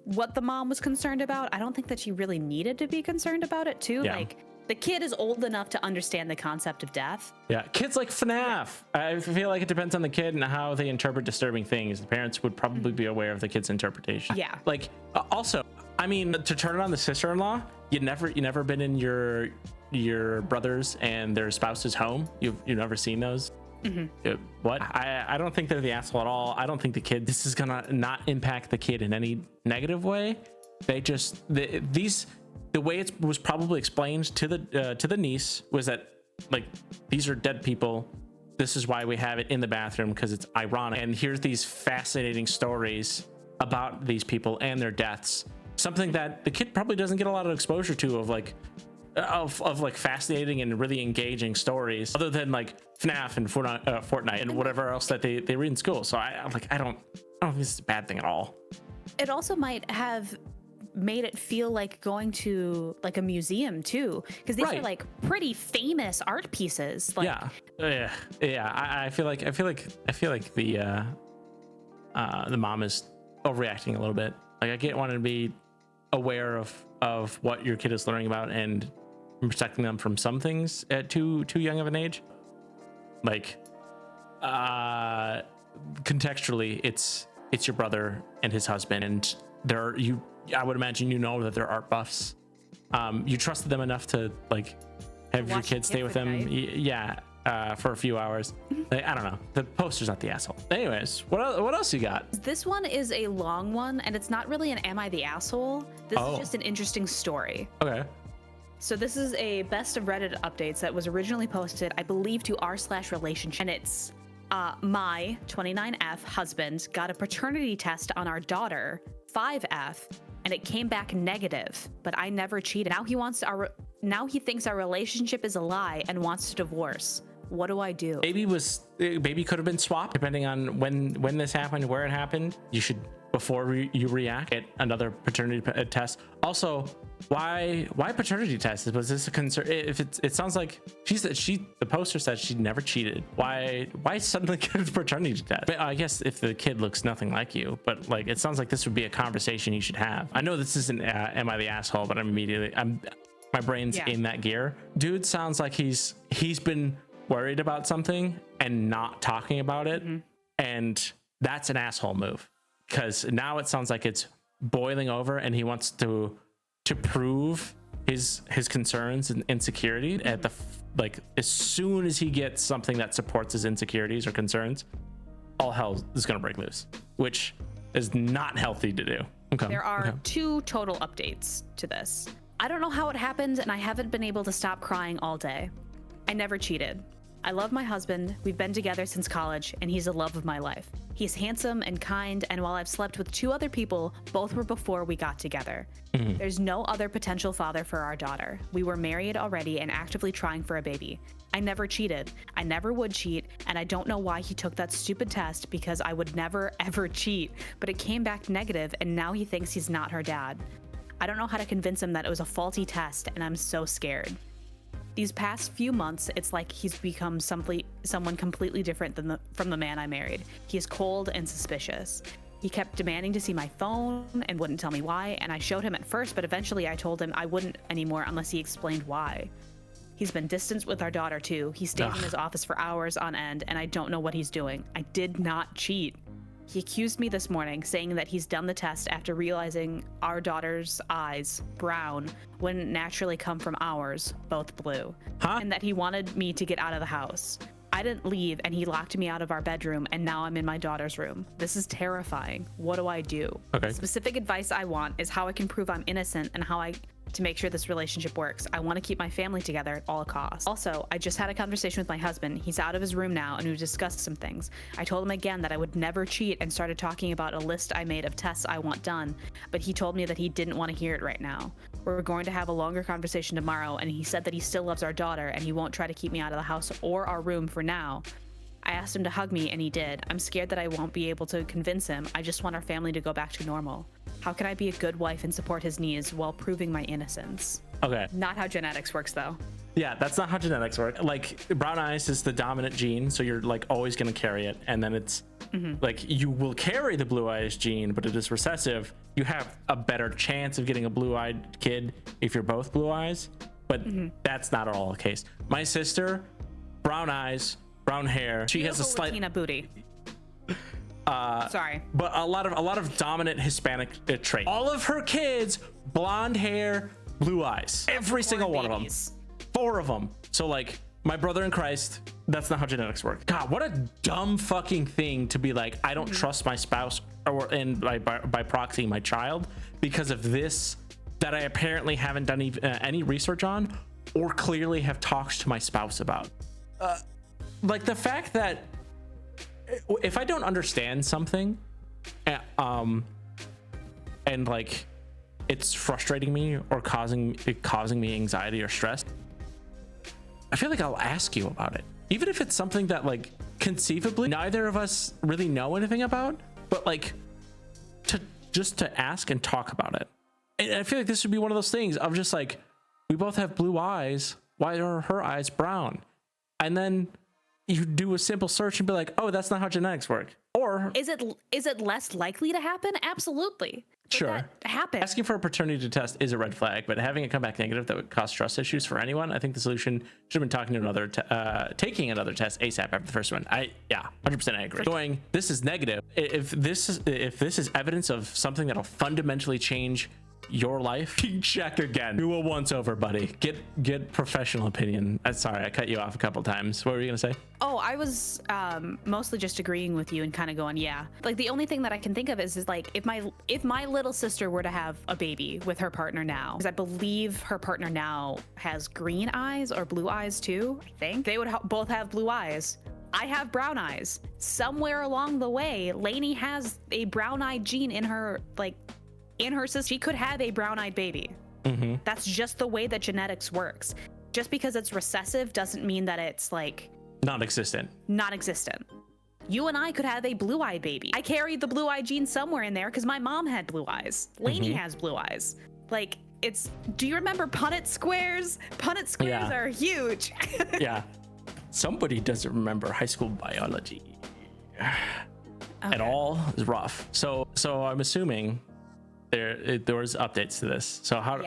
[SPEAKER 2] what the mom was concerned about, I don't think that she really needed to be concerned about it too.
[SPEAKER 1] Yeah.
[SPEAKER 2] Like the kid is old enough to understand the concept of death.
[SPEAKER 1] Yeah, kids like FNAF. I feel like it depends on the kid and how they interpret disturbing things. The parents would probably be aware of the kid's interpretation.
[SPEAKER 2] Yeah.
[SPEAKER 1] Like, also, I mean, to turn it on the sister-in-law, you never been in your brothers and their spouse's home. You've never seen those. What? I don't think they're the asshole at all. I don't think this is gonna not impact the kid in any negative way. They just the way it was probably explained to the niece was that like these are dead people. This is why we have it in the bathroom, because it's ironic. And here's these fascinating stories about these people and their deaths. Something that the kid probably doesn't get a lot of exposure to of like fascinating and really engaging stories, other than like FNAF and Fortnite and whatever else that they read in school. So I don't think this is a bad thing at all.
[SPEAKER 2] It also might have made it feel like going to like a museum too, because these are like pretty famous art pieces. Like,
[SPEAKER 1] I feel like the mom is overreacting a little bit. Like I get wanting to be aware of what your kid is learning about and protecting them from some things at too young of an age. Like contextually, it's your brother and his husband, and I would imagine that they're art buffs. You trusted them enough to like have your kids stay with them, for a few hours. Like, I don't know. The poster's not the asshole. Anyways, what else you got?
[SPEAKER 2] This one is a long one, and it's not really an "Am I the asshole?" This is just an interesting story.
[SPEAKER 1] Okay.
[SPEAKER 2] So this is a best of Reddit updates that was originally posted, I believe, to r/relationship, and it's my 29F husband got a paternity test on our daughter 5F, and it came back negative, but I never cheated. Now he thinks our relationship is a lie and wants to divorce. What do I do?
[SPEAKER 1] Baby could have been swapped depending on when this happened, where it happened. You should, before you react, get another paternity test. Also, why paternity test? Was this a concern? If it sounds like the poster said she never cheated. Why suddenly get a paternity test? But I guess if the kid looks nothing like you, but like it sounds like this would be a conversation you should have. I know this isn't am I the asshole, but my brain's in that gear. Dude sounds like he's been worried about something and not talking about it, and that's an asshole move, because now it sounds like it's boiling over and he wants to prove his concerns and insecurity at as soon as he gets something that supports his insecurities or concerns, all hell is going to break loose, which is not healthy to do. Okay.
[SPEAKER 2] There are 2 total updates to this. I don't know how it happened, and I haven't been able to stop crying all day. I never cheated. I love my husband. We've been together since college, and he's the love of my life. He's handsome and kind, and while I've slept with 2 other people, both were before we got together. There's no other potential father for our daughter. We were married already and actively trying for a baby. I never cheated. I never would cheat, and I don't know why he took that stupid test, because I would never, ever cheat, but it came back negative, and now he thinks he's not her dad. I don't know how to convince him that it was a faulty test, and I'm so scared. These past few months, it's like he's become someone completely different from the man I married. He is cold and suspicious. He kept demanding to see my phone and wouldn't tell me why, and I showed him at first, but eventually I told him I wouldn't anymore unless he explained why. He's been distanced with our daughter too. He stays in his office for hours on end, and I don't know what he's doing. I did not cheat. He accused me this morning, saying that he's done the test after realizing our daughter's eyes, brown, wouldn't naturally come from ours, both blue, and that he wanted me to get out of the house. I didn't leave, and he locked me out of our bedroom, and now I'm in my daughter's room. This is terrifying. What do I do?
[SPEAKER 1] Okay.
[SPEAKER 2] Specific advice I want is how I can prove I'm innocent and how to make sure this relationship works. I want to keep my family together at all costs. Also, I just had a conversation with my husband. He's out of his room now, and we discussed some things. I told him again that I would never cheat and started talking about a list I made of tests I want done, but he told me that he didn't want to hear it right now. We're going to have a longer conversation tomorrow, and he said that he still loves our daughter and he won't try to keep me out of the house or our room for now. I asked him to hug me, and he did. I'm scared that I won't be able to convince him. I just want our family to go back to normal. How can I be a good wife and support his needs while proving my innocence?
[SPEAKER 1] Okay.
[SPEAKER 2] Not how genetics works, though.
[SPEAKER 1] Yeah, that's not how genetics work. Like, brown eyes is the dominant gene, so you're like always going to carry it. And then it's like you will carry the blue eyes gene, but it is recessive. You have a better chance of getting a blue-eyed kid if you're both blue eyes, but that's not at all the case. My sister, brown eyes, brown hair. She has a slight
[SPEAKER 2] Latina booty. Sorry,
[SPEAKER 1] but a lot of dominant Hispanic trait. All of her kids, blonde hair, blue eyes. Every single one of them. 4 of them. So like my brother in Christ, that's not how genetics work. God, what a dumb fucking thing to be like, I don't trust my spouse and by proxy my child because of this that I apparently haven't done any research on or clearly have talked to my spouse about. Like the fact that if I don't understand something, and like it's frustrating me or causing me anxiety or stress, I feel like I'll ask you about it, even if it's something that like conceivably neither of us really know anything about, but like to ask and talk about it. And I feel like this would be one of those things of just like, we both have blue eyes. Why are her eyes brown? And then you do a simple search and be like, oh, that's not how genetics work. Or
[SPEAKER 2] is it less likely to happen? Absolutely. But
[SPEAKER 1] sure,
[SPEAKER 2] that happens.
[SPEAKER 1] Asking for a paternity test is a red flag, but having it come back negative that would cause trust issues for anyone, I think the solution should have been taking another test ASAP after the first one. 100% I agree. This is negative. If this is evidence of something that'll fundamentally change your life, check again. Do a once over, buddy. Get professional opinion. Sorry, I cut you off a couple times. What were you gonna say?
[SPEAKER 2] Oh, I was mostly just agreeing with you and kind of going, yeah. Like the only thing that I can think of is like if my little sister were to have a baby with her partner now, because I believe her partner now has green eyes or blue eyes too. I think they would both have blue eyes. I have brown eyes. Somewhere along the way, Lainey has a brown-eyed gene in her sister. She could have a brown-eyed baby. That's just the way that genetics works. Just because it's recessive doesn't mean that it's like
[SPEAKER 1] non-existent.
[SPEAKER 2] You and I could have a blue-eyed baby. I carried the blue-eyed gene somewhere in there because my mom had blue eyes. Lainey has blue eyes. Like do you remember Punnett squares? Punnett squares are huge.
[SPEAKER 1] Yeah. Somebody doesn't remember high school biology at all. It's rough. So I'm assuming there was updates to this. So how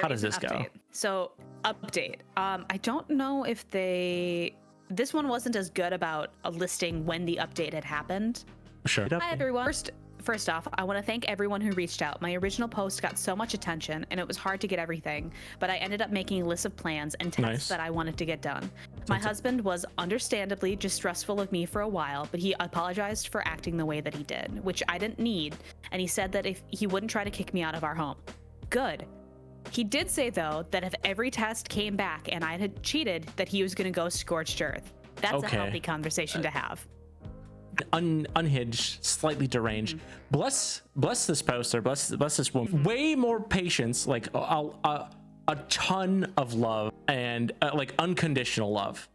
[SPEAKER 1] does this go?
[SPEAKER 2] So update. I don't know if this one wasn't as good about a listing when the update had happened.
[SPEAKER 1] Sure.
[SPEAKER 2] Hi everyone. First off, I want to thank everyone who reached out. My original post got so much attention and it was hard to get everything, but I ended up making a list of plans and tests that I wanted to get done. My husband was understandably distrustful of me for a while, but he apologized for acting the way that he did, which I didn't need, and he said that if he wouldn't try to kick me out of our home. Good. He did say, though, that if every test came back and I had cheated, that he was going to go scorched earth. That's a healthy conversation to have.
[SPEAKER 1] Unhinged, slightly deranged. Bless this poster, bless this woman. Way more patience, like a ton of love and like unconditional love.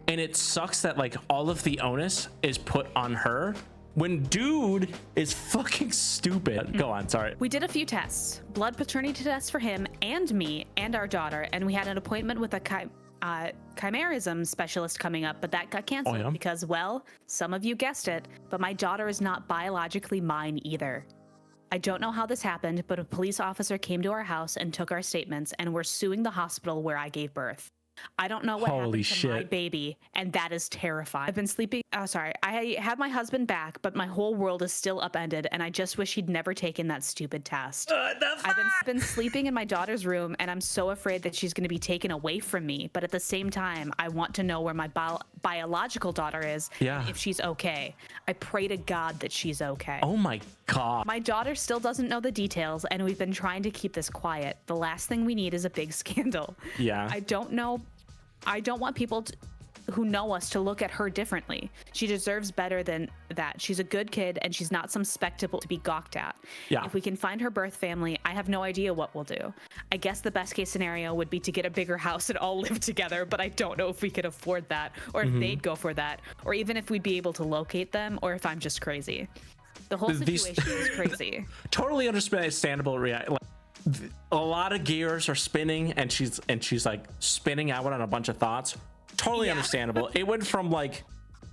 [SPEAKER 1] And it sucks that like all of the onus is put on her when dude is fucking stupid. Go on, sorry.
[SPEAKER 2] We did a few tests, blood paternity tests for him and me and our daughter, and we had an appointment with a chimerism specialist coming up, but that got canceled because, well, some of you guessed it, but my daughter is not biologically mine either. I don't know how this happened, but a police officer came to our house and took our statements, and we're suing the hospital where I gave birth. I don't know what happened to my baby, and that is terrifying. I've been sleeping. Oh, sorry. I have my husband back, but my whole world is still upended, and I just wish he'd never taken that stupid test. I've been sleeping in my daughter's room, and I'm so afraid that she's going to be taken away from me. But at the same time, I want to know where my biological daughter is, and if she's okay. I pray to God that she's okay.
[SPEAKER 1] Oh my God.
[SPEAKER 2] My daughter still doesn't know the details, and we've been trying to keep this quiet. The last thing we need is a big scandal.
[SPEAKER 1] Yeah.
[SPEAKER 2] I don't want people who know us to look at her differently. She deserves better than that. She's a good kid, and she's not some spectacle to be gawked at.
[SPEAKER 1] Yeah.
[SPEAKER 2] If we can find her birth family, I have no idea what we'll do. I guess the best case scenario would be to get a bigger house and all live together, but I don't know if we could afford that, or if they'd go for that, or even if we'd be able to locate them, or if I'm just crazy. The whole situation is crazy.
[SPEAKER 1] Totally understandable reaction. A lot of gears are spinning, and she's like spinning out on a bunch of thoughts. Totally understandable. It went from like,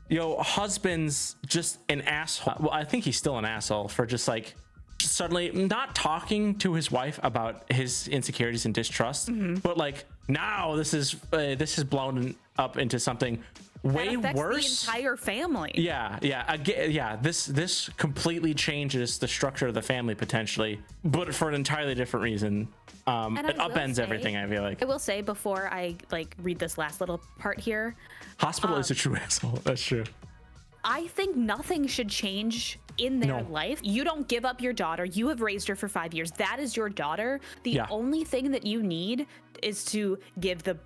[SPEAKER 1] husband's just an asshole. Well, I think he's still an asshole for just like suddenly not talking to his wife about his insecurities and distrust, but like now this is blown up into something way worse.
[SPEAKER 2] The entire family.
[SPEAKER 1] This completely changes the structure of the family potentially, but for an entirely different reason. It upends everything. I feel like.
[SPEAKER 2] I will say before I read this last little part here,
[SPEAKER 1] hospital is a true asshole. That's true.
[SPEAKER 2] I think nothing should change in their life. You don't give up your daughter. You have raised her for 5 years. That is your daughter. The only thing that you need is to give the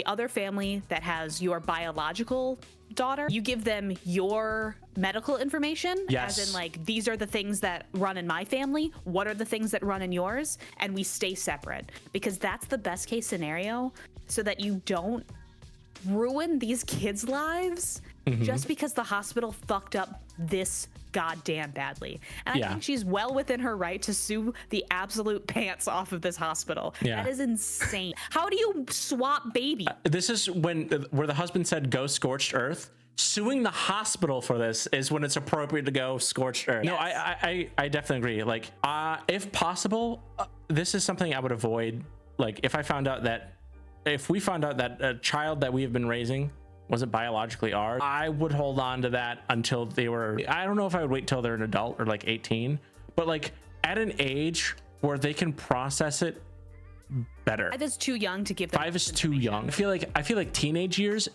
[SPEAKER 2] other family that has your biological daughter, you give them your medical information, as in like, these are the things that run in my family, what are the things that run in yours, and we stay separate, because that's the best case scenario, so that you don't ruin these kids' lives just because the hospital fucked up this goddamn badly. And I think she's well within her right to sue the absolute pants off of this hospital. That is insane. How do you swap baby?
[SPEAKER 1] This is where the husband said go scorched earth. Suing the hospital for this is when it's appropriate to go scorched earth. No, I definitely agree. Like, if possible, this is something I would avoid. Like, if we found out that a child that we have been raising wasn't biologically ours, I would hold on to that until they were, I don't know if I would wait till they're an adult or like 18, but like at an age where they can process it better.
[SPEAKER 2] 5 is too young to give them.
[SPEAKER 1] 5 is too young. I feel like teenage years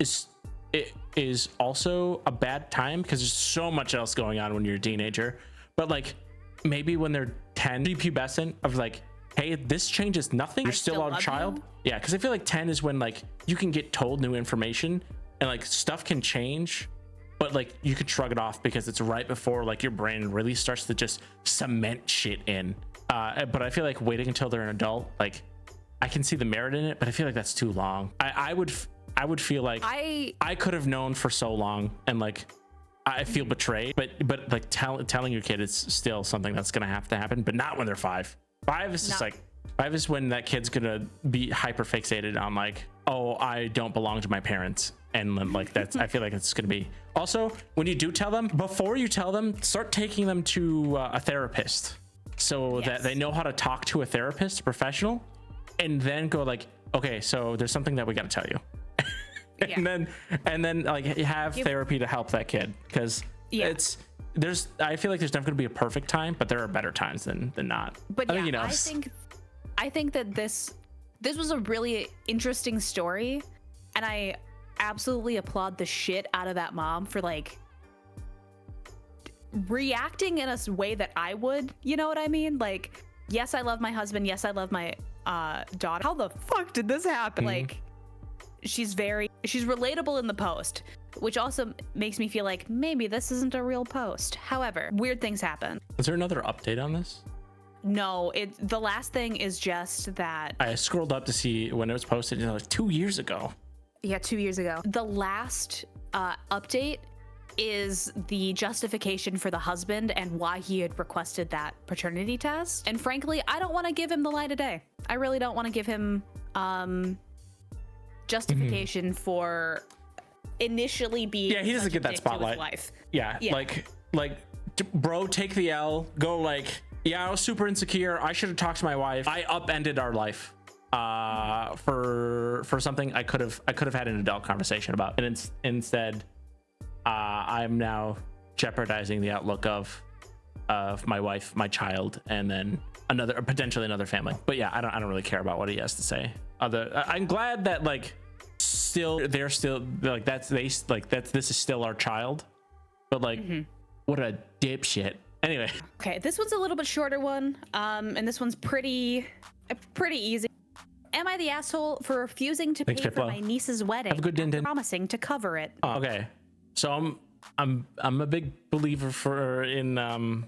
[SPEAKER 1] is also a bad time because there's so much else going on when you're a teenager. But like maybe when they're 10, prepubescent of like, hey, this changes nothing. You're still a child. Yeah, because I feel like 10 is when like you can get told new information and like stuff can change, but like you could shrug it off because it's right before like your brain really starts to just cement shit in. But I feel like waiting until they're an adult, like I can see the merit in it, but I feel like that's too long. I would feel like I could have known for so long, and like I feel betrayed. But like telling your kid is still something that's gonna have to happen, but not when they're 5. 5 is just like 5 is when that kid's gonna be hyper fixated on like, oh, I don't belong to my parents, and like that's I feel like it's gonna be. Also, when you do tell them, before you tell them, start taking them to a therapist so that they know how to talk to a therapist, a professional, and then go like, okay, so there's something that we got to tell you. and then like have therapy to help that kid, because I feel like there's never going to be a perfect time, but there are better times than not.
[SPEAKER 2] But I think that this was a really interesting story, and I absolutely applaud the shit out of that mom for like reacting in a way that I would, you know what I mean? Like, yes, I love my husband. Yes, I love my daughter. How the fuck did this happen? Like, she's relatable in the post, which also makes me feel like maybe this isn't a real post. However, weird things happen.
[SPEAKER 1] Is there another update on this?
[SPEAKER 2] No, the last thing is just that
[SPEAKER 1] I scrolled up to see when it was posted, like 2 years ago.
[SPEAKER 2] Yeah, 2 years ago. The last update is the justification for the husband and why he had requested that paternity test. And frankly, I don't want to give him the light of day. I really don't want to give him justification for initially being
[SPEAKER 1] he doesn't
[SPEAKER 2] such a
[SPEAKER 1] get that
[SPEAKER 2] dick to his
[SPEAKER 1] spotlight.
[SPEAKER 2] wife.
[SPEAKER 1] Yeah. Bro, take the L. Go like, yeah, I was super insecure. I should have talked to my wife. I upended our life for something I could have had an adult conversation about, and instead I'm now jeopardizing the outlook of my wife, my child, and then potentially another family. But yeah, I don't really care about what he has to say. I'm glad that like they're still like this is still our child, but like what a dipshit. Anyway.
[SPEAKER 2] Okay, this one's a little bit shorter one, and this one's pretty easy. Am I the asshole for refusing to pay for my niece's wedding?
[SPEAKER 1] Have a good din din.
[SPEAKER 2] Promising to cover it.
[SPEAKER 1] Okay, so I'm a big believer in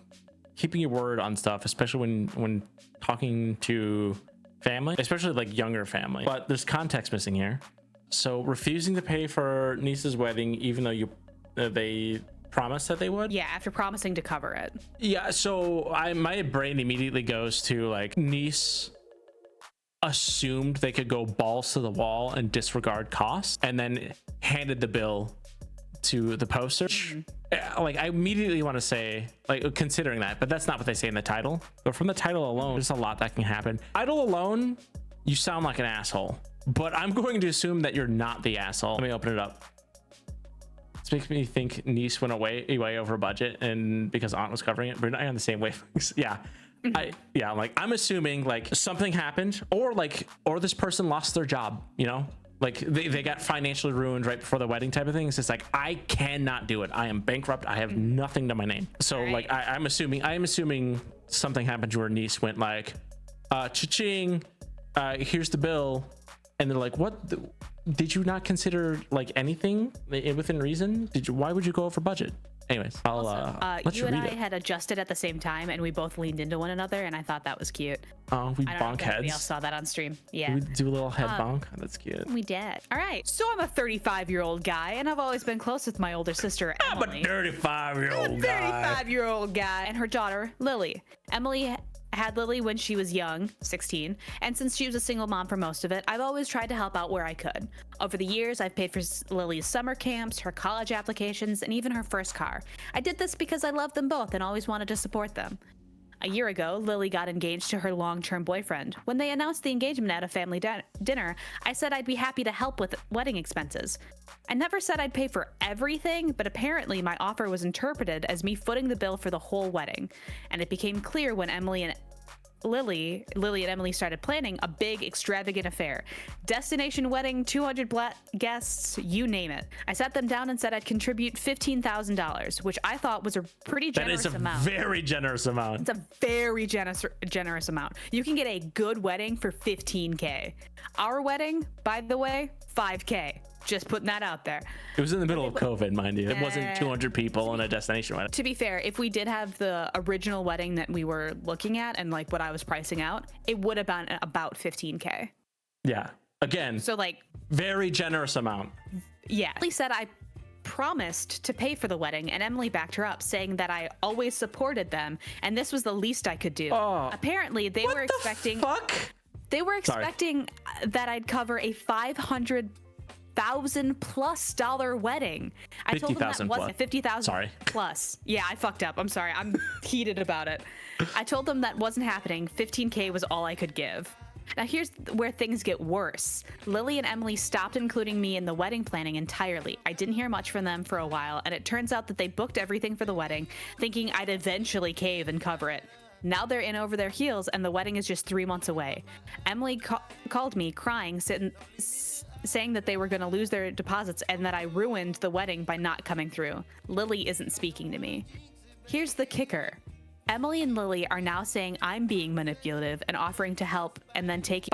[SPEAKER 1] keeping your word on stuff, especially when talking to family, especially like younger family. But there's context missing here. So refusing to pay for niece's wedding, even though they promised that they would.
[SPEAKER 2] Yeah, after promising to cover it.
[SPEAKER 1] Yeah, so my brain immediately goes to like niece assumed they could go balls to the wall and disregard costs, and then handed the bill to the poster. Like I immediately want to say, like, considering that, but that's not what they say in the title. But from the title alone, there's a lot that can happen. Title alone, you sound like an asshole, but I'm going to assume that you're not the asshole. Let me open it up. This makes me think niece went way over budget, and because aunt was covering it, but not on the same wavelengths. Yeah. I'm assuming like something happened, or this person lost their job, you know, like they got financially ruined right before the wedding type of thing. It's just like, I cannot do it. I am bankrupt. I have nothing to my name. So right. Like I am assuming something happened to her niece, went like, cha-ching, here's the bill. And they're like, what? Did you not consider like anything within reason? Why would you go over budget? Anyways, I'll let
[SPEAKER 2] you and I had adjusted at the same time, and we both leaned into one another, and I thought that was cute.
[SPEAKER 1] Oh, we
[SPEAKER 2] bonk
[SPEAKER 1] heads.
[SPEAKER 2] Everybody else saw that on stream. Yeah,
[SPEAKER 1] we do a little head bonk. That's cute.
[SPEAKER 2] We did. All right. So I'm a 35-year-old guy, and I've always been close with my older sister, Emily.
[SPEAKER 1] I'm a 35-year-old guy.
[SPEAKER 2] 35-year-old guy, and her daughter, Lily. Emily had Lily when she was young, 16, and since she was a single mom for most of it, I've always tried to help out where I could. Over the years, I've paid for Lily's summer camps, her college applications, and even her first car. I did this because I loved them both and always wanted to support them. A year ago, Lily got engaged to her long-term boyfriend. When they announced the engagement at a family dinner, I said I'd be happy to help with wedding expenses. I never said I'd pay for everything, but apparently my offer was interpreted as me footing the bill for the whole wedding. And it became clear when Lily and Emily started planning a big extravagant affair. Destination wedding, 200 guests, you name it. I sat them down and said I'd contribute $15,000, which I thought was a pretty generous amount.
[SPEAKER 1] That is a very generous amount.
[SPEAKER 2] It's a very generous amount. You can get a good wedding for $15K. Our wedding, by the way, $5K. Just putting that out there.
[SPEAKER 1] It was in the middle of COVID, mind you. It wasn't 200 people in a destination wedding.
[SPEAKER 2] To be fair, if we did have the original wedding that we were looking at and like what I was pricing out, it would have been about $15K.
[SPEAKER 1] Yeah. Again,
[SPEAKER 2] so like
[SPEAKER 1] very generous amount.
[SPEAKER 2] Yeah. Emily said I promised to pay for the wedding, and Emily backed her up, saying that I always supported them, and this was the least I could do.
[SPEAKER 1] Oh,
[SPEAKER 2] apparently, they were expecting.
[SPEAKER 1] Fuck?
[SPEAKER 2] They were expecting that I'd cover a $500,000+ wedding. I told them that wasn't $50,000 plus. Yeah, I fucked up. I'm sorry. I'm heated about it. I told them that wasn't happening. $15K was all I could give. Now here's where things get worse. Lily and Emily stopped including me in the wedding planning entirely. I didn't hear much from them for a while, and it turns out that they booked everything for the wedding, thinking I'd eventually cave and cover it. Now they're in over their heels, and the wedding is just 3 months away. Emily called me crying, saying that they were going to lose their deposits and that I ruined the wedding by not coming through. Lily isn't speaking to me. Here's the kicker. Emily and Lily are now saying I'm being manipulative and offering to help and then taking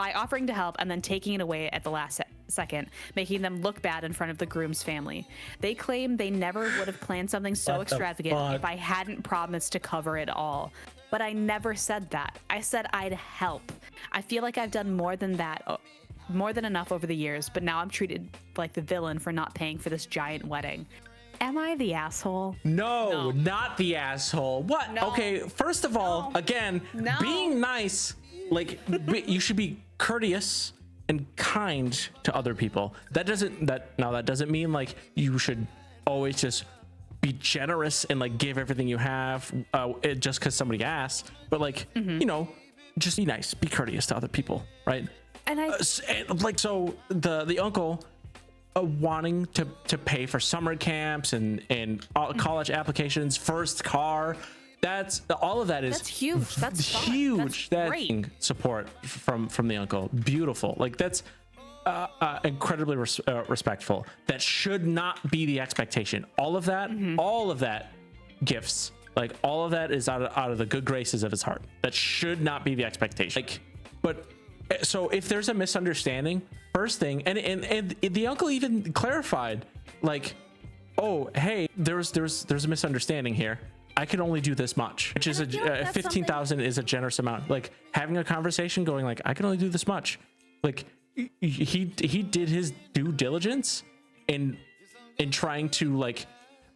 [SPEAKER 2] it away at the last second, making them look bad in front of the groom's family. They claim they never would have planned something so extravagant if I hadn't promised to cover it all. But I never said that. I said I'd help. I feel like I've done more than enough over the years, but now I'm treated like the villain for not paying for this giant wedding. Am I the asshole?
[SPEAKER 1] No, not the asshole. What? No. Okay, first of all, again, being nice, like you should be courteous and kind to other people. That doesn't mean like you should always just be generous and like give everything you have just because somebody asks, but like you know, just be nice, be courteous to other people, right?
[SPEAKER 2] And I
[SPEAKER 1] like, so the uncle wanting to pay for summer camps and college applications, first car, that's all of that is
[SPEAKER 2] that's huge. That's fun.
[SPEAKER 1] huge.
[SPEAKER 2] That's great.
[SPEAKER 1] Support from the uncle, beautiful. Like that's incredibly respectful. That should not be the expectation. All of that gifts, like all of that is out of the good graces of his heart. That should not be the expectation. Like, but so if there's a misunderstanding, first thing, and the uncle even clarified, like, oh hey, there's a misunderstanding here. I can only do this much, which is a 15,000 is a generous amount. Like having a conversation, going like, I can only do this much. Like he did his due diligence in trying to like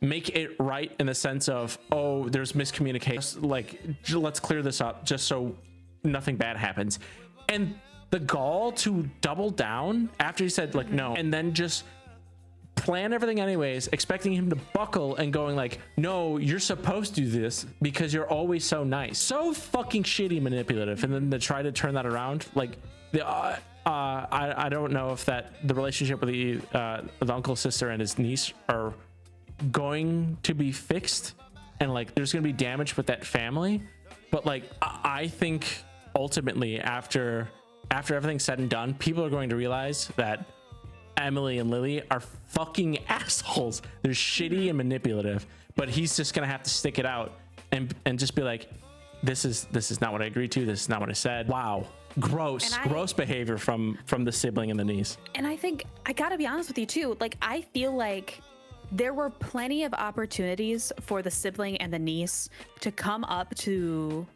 [SPEAKER 1] make it right in the sense of, oh, there's miscommunication. Like let's clear this up just so nothing bad happens. And the gall to double down after he said like no, and then just plan everything anyways, expecting him to buckle and going like, no, you're supposed to do this because you're always so nice, so fucking shitty manipulative, and then to try to turn that around, like the I don't know if that the relationship with the uncle's sister and his niece are going to be fixed, and like there's gonna be damage with that family, but like I think ultimately after everything's said and done, people are going to realize that Emily and Lily are fucking assholes. They're shitty and manipulative, but he's just gonna have to stick it out and just be like, this is not what I agreed to. This is not what I said. Wow, gross behavior from the sibling and the niece.
[SPEAKER 2] And I think I gotta be honest with you too. Like I feel like there were plenty of opportunities for the sibling and the niece to come up to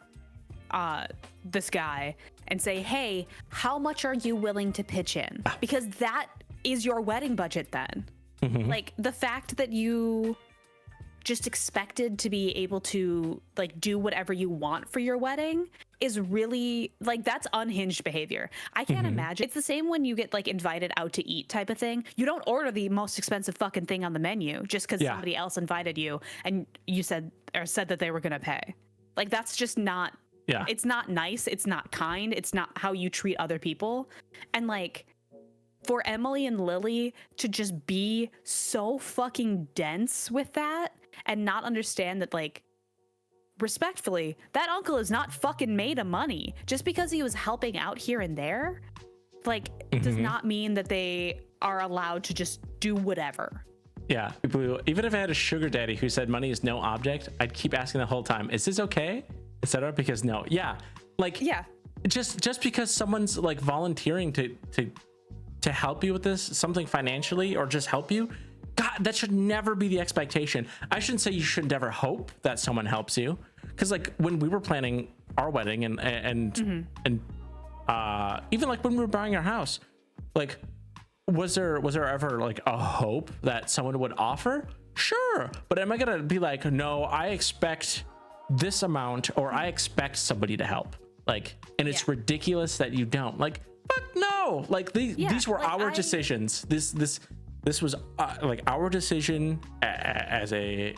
[SPEAKER 2] this guy and say, hey, how much are you willing to pitch in? Because that is your wedding budget then. Like the fact that you just expected to be able to like do whatever you want for your wedding is really like, that's unhinged behavior. I can't imagine. It's the same when you get like invited out to eat type of thing. You don't order the most expensive fucking thing on the menu just because somebody else invited you and you said that they were gonna pay. Like that's just not, it's not nice. It's not kind. It's not how you treat other people. And like, for Emily and Lily to just be so fucking dense with that and not understand that, like, respectfully, that uncle is not fucking made of money. Just because he was helping out here and there, like, does not mean that they are allowed to just do whatever.
[SPEAKER 1] Yeah, even if I had a sugar daddy who said money is no object, I'd keep asking the whole time, is this okay? Etc. Because no, just because someone's like volunteering to help you with this, something financially, or just help you, God, that should never be the expectation. I shouldn't say you should never hope that someone helps you, because like when we were planning our wedding and even like when we were buying our house, like was there ever like a hope that someone would offer? Sure, but am I gonna be like, no, I expect this amount, or I expect somebody to help, like, and it's ridiculous that you don't, like, fuck no, like these were like our decisions. This was like our decision as a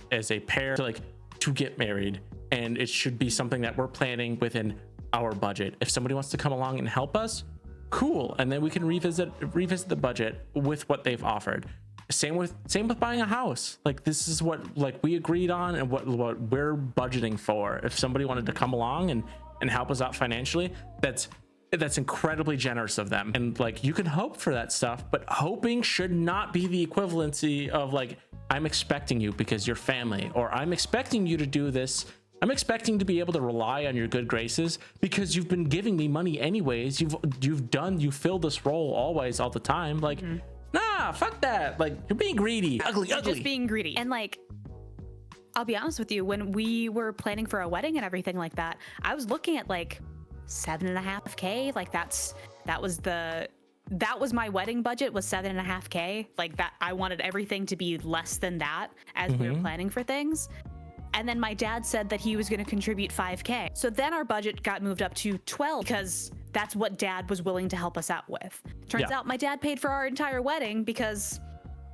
[SPEAKER 1] pair to get married, and it should be something that we're planning within our budget. If somebody wants to come along and help us, cool, and then we can revisit the budget with what they've offered. Same with buying a house. Like this is what like we agreed on and what we're budgeting for. If somebody wanted to come along and help us out financially, that's incredibly generous of them. And like you can hope for that stuff, but hoping should not be the equivalency of like, I'm expecting you because you're family, or I'm expecting you to do this. I'm expecting to be able to rely on your good graces because you've been giving me money anyways. You fill this role always, all the time. Like, nah, fuck that. Like you're being greedy. Ugly.
[SPEAKER 2] Just being greedy. And like, I'll be honest with you, when we were planning for a wedding and everything like that, I was looking at like $7,500. Like that was my wedding budget, was $7,500. Like that, I wanted everything to be less than that as we were planning for things. And then my dad said that he was going to contribute $5,000. So then our budget got moved up to $12,000 because that's what dad was willing to help us out with. Turns out my dad paid for our entire wedding because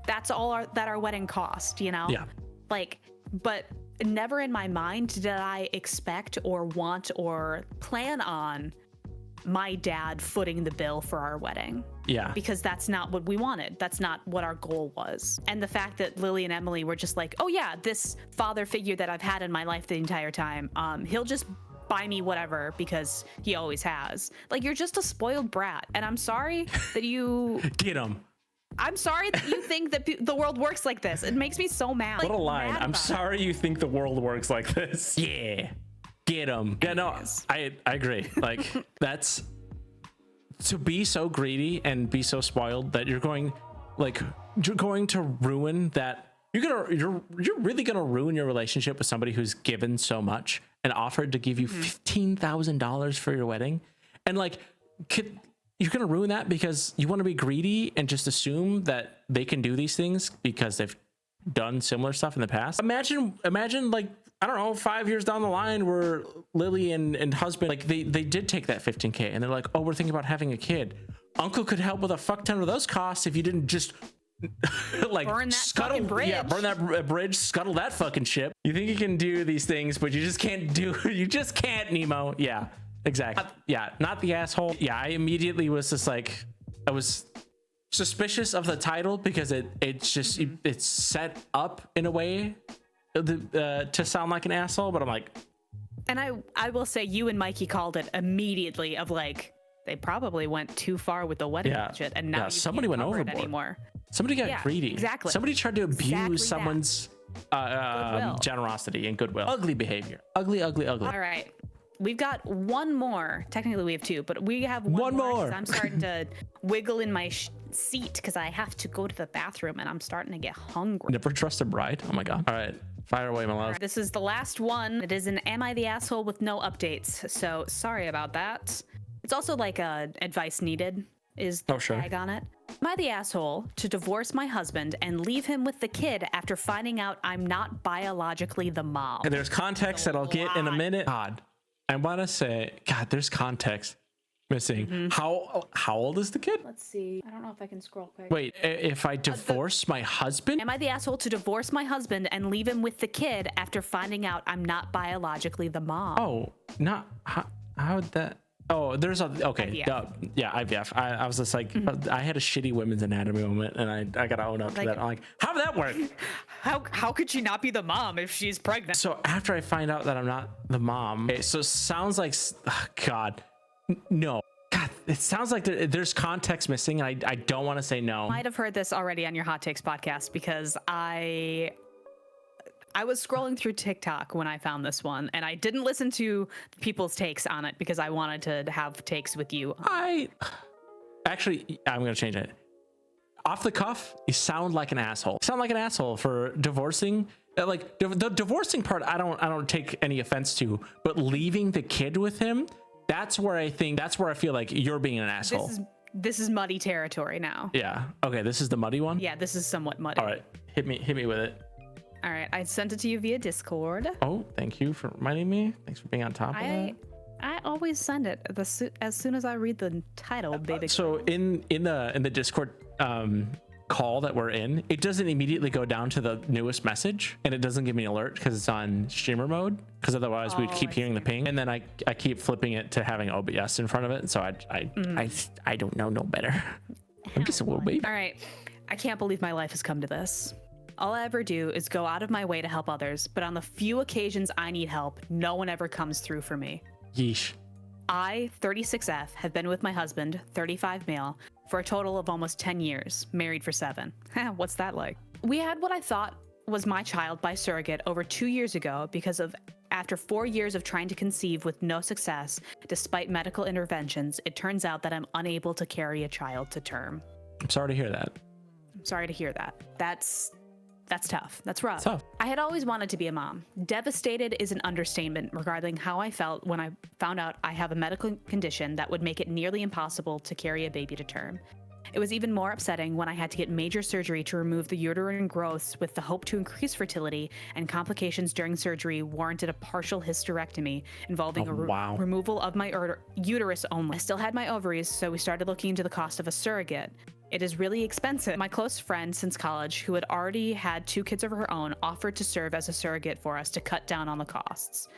[SPEAKER 2] that's all that our wedding cost, you know?
[SPEAKER 1] Yeah.
[SPEAKER 2] Like, but never in my mind did I expect or want or plan on my dad footing the bill for our wedding.
[SPEAKER 1] Yeah.
[SPEAKER 2] Because that's not what we wanted. That's not what our goal was. And the fact that Lily and Emily were just like, oh yeah, this father figure that I've had in my life the entire time, he'll just buy me whatever because he always has. Like, you're just a spoiled brat. And I'm sorry that you...
[SPEAKER 1] Get him.
[SPEAKER 2] I'm sorry that you think that the world works like this. It makes me so mad.
[SPEAKER 1] What a line. I'm sorry you think the world works like this. Yeah. Get him. Yeah, no, I agree. Like, that's to be so greedy and be so spoiled that you're going to ruin that. You're really gonna ruin your relationship with somebody who's given so much and offered to give you $15,000 for your wedding, and like you're gonna ruin that because you want to be greedy and just assume that they can do these things because they've done similar stuff in the past. Imagine like, I don't know, 5 years down the line where Lily and husband, like they did take that 15K and they're like, oh, we're thinking about having a kid. Uncle could help with a fuck ton of those costs if you didn't just like
[SPEAKER 2] burn that fucking bridge.
[SPEAKER 1] Yeah, burn that bridge, scuttle that fucking ship. You think you can do these things, but you just can't you just can't, Nemo. Yeah, exactly. Not the asshole. Yeah, I immediately was just like, I was suspicious of the title because it's set up in a way to sound like an asshole, but I'm like,
[SPEAKER 2] and I will say, you and Mikey called it immediately of like, they probably went too far with the wedding budget, and now
[SPEAKER 1] somebody went overboard anymore. Somebody got greedy.
[SPEAKER 2] Exactly.
[SPEAKER 1] Somebody tried to abuse someone's generosity and goodwill. Ugly behavior. Ugly.
[SPEAKER 2] All right. We've got one more. Technically, we have two, but we have one more. I'm starting to wiggle in my seat because I have to go to the bathroom and I'm starting to get hungry.
[SPEAKER 1] Never trust a bride. Oh my God. All right. Fire away, my love.
[SPEAKER 2] This is the last one. It is an Am I the Asshole with no updates. So sorry about that. It's also like advice needed is the tag on it. Am I the asshole to divorce my husband and leave him with the kid after finding out I'm not biologically the mom?
[SPEAKER 1] And there's context that I'll get in a minute. God, I want to say, God, there's context missing. How old is the kid?
[SPEAKER 2] Let's see. I don't know if I can scroll quick.
[SPEAKER 1] Wait, if I divorce my husband?
[SPEAKER 2] Am I the asshole to divorce my husband and leave him with the kid after finding out I'm not biologically the mom?
[SPEAKER 1] Oh, not how would that? Oh, there's okay.
[SPEAKER 2] IVF.
[SPEAKER 1] IVF. I was just like, I had a shitty women's anatomy moment, and I gotta own up to that. I'm like, how did that work?
[SPEAKER 2] How could she not be the mom if she's pregnant?
[SPEAKER 1] So after I find out that I'm not the mom, okay, so it sounds like, God, no. God, it sounds like there's context missing, and I don't want to say no.
[SPEAKER 2] I might have heard this already on your Hot Takes podcast because I was scrolling through TikTok when I found this one, and I didn't listen to people's takes on it because I wanted to have takes with you.
[SPEAKER 1] I'm gonna change it. Off the cuff, you sound like an asshole. You sound like an asshole for divorcing. Like the divorcing part, I don't take any offense to, but leaving the kid with him, that's where I feel like you're being an asshole.
[SPEAKER 2] This is muddy territory now.
[SPEAKER 1] Yeah. Okay. This is the muddy one.
[SPEAKER 2] Yeah. This is somewhat muddy.
[SPEAKER 1] All right. Hit me with it.
[SPEAKER 2] All right, I sent it to you via Discord.
[SPEAKER 1] Oh, thank you for reminding me. Thanks for being on top of that.
[SPEAKER 2] I always send it as soon as I read the title, baby.
[SPEAKER 1] So in the Discord call that we're in, it doesn't immediately go down to the newest message, and it doesn't give me an alert because it's on streamer mode. Because otherwise, we'd keep hearing the ping, and then I keep flipping it to having OBS in front of it. So I don't know no better. I'm just a little baby.
[SPEAKER 2] All right, I can't believe my life has come to this. All I ever do is go out of my way to help others, but on the few occasions I need help, no one ever comes through for me.
[SPEAKER 1] Yeesh.
[SPEAKER 2] I, 36F, have been with my husband, 35 male, for a total of almost 10 years, married for 7. What's that like? We had what I thought was my child by surrogate over 2 years ago because after 4 years of trying to conceive with no success, despite medical interventions, it turns out that I'm unable to carry a child to term.
[SPEAKER 1] I'm sorry to hear that.
[SPEAKER 2] I'm sorry to hear that. That's tough. That's rough.
[SPEAKER 1] It's tough.
[SPEAKER 2] I had always wanted to be a mom. Devastated is an understatement regarding how I felt when I found out I have a medical condition that would make it nearly impossible to carry a baby to term. It was even more upsetting when I had to get major surgery to remove the uterine growths with the hope to increase fertility, and complications during surgery warranted a partial hysterectomy involving removal of my uterus only. I still had my ovaries, so we started looking into the cost of a surrogate. It is really expensive. My close friend since college, who had already had 2 kids of her own, offered to serve as a surrogate for us to cut down on the costs.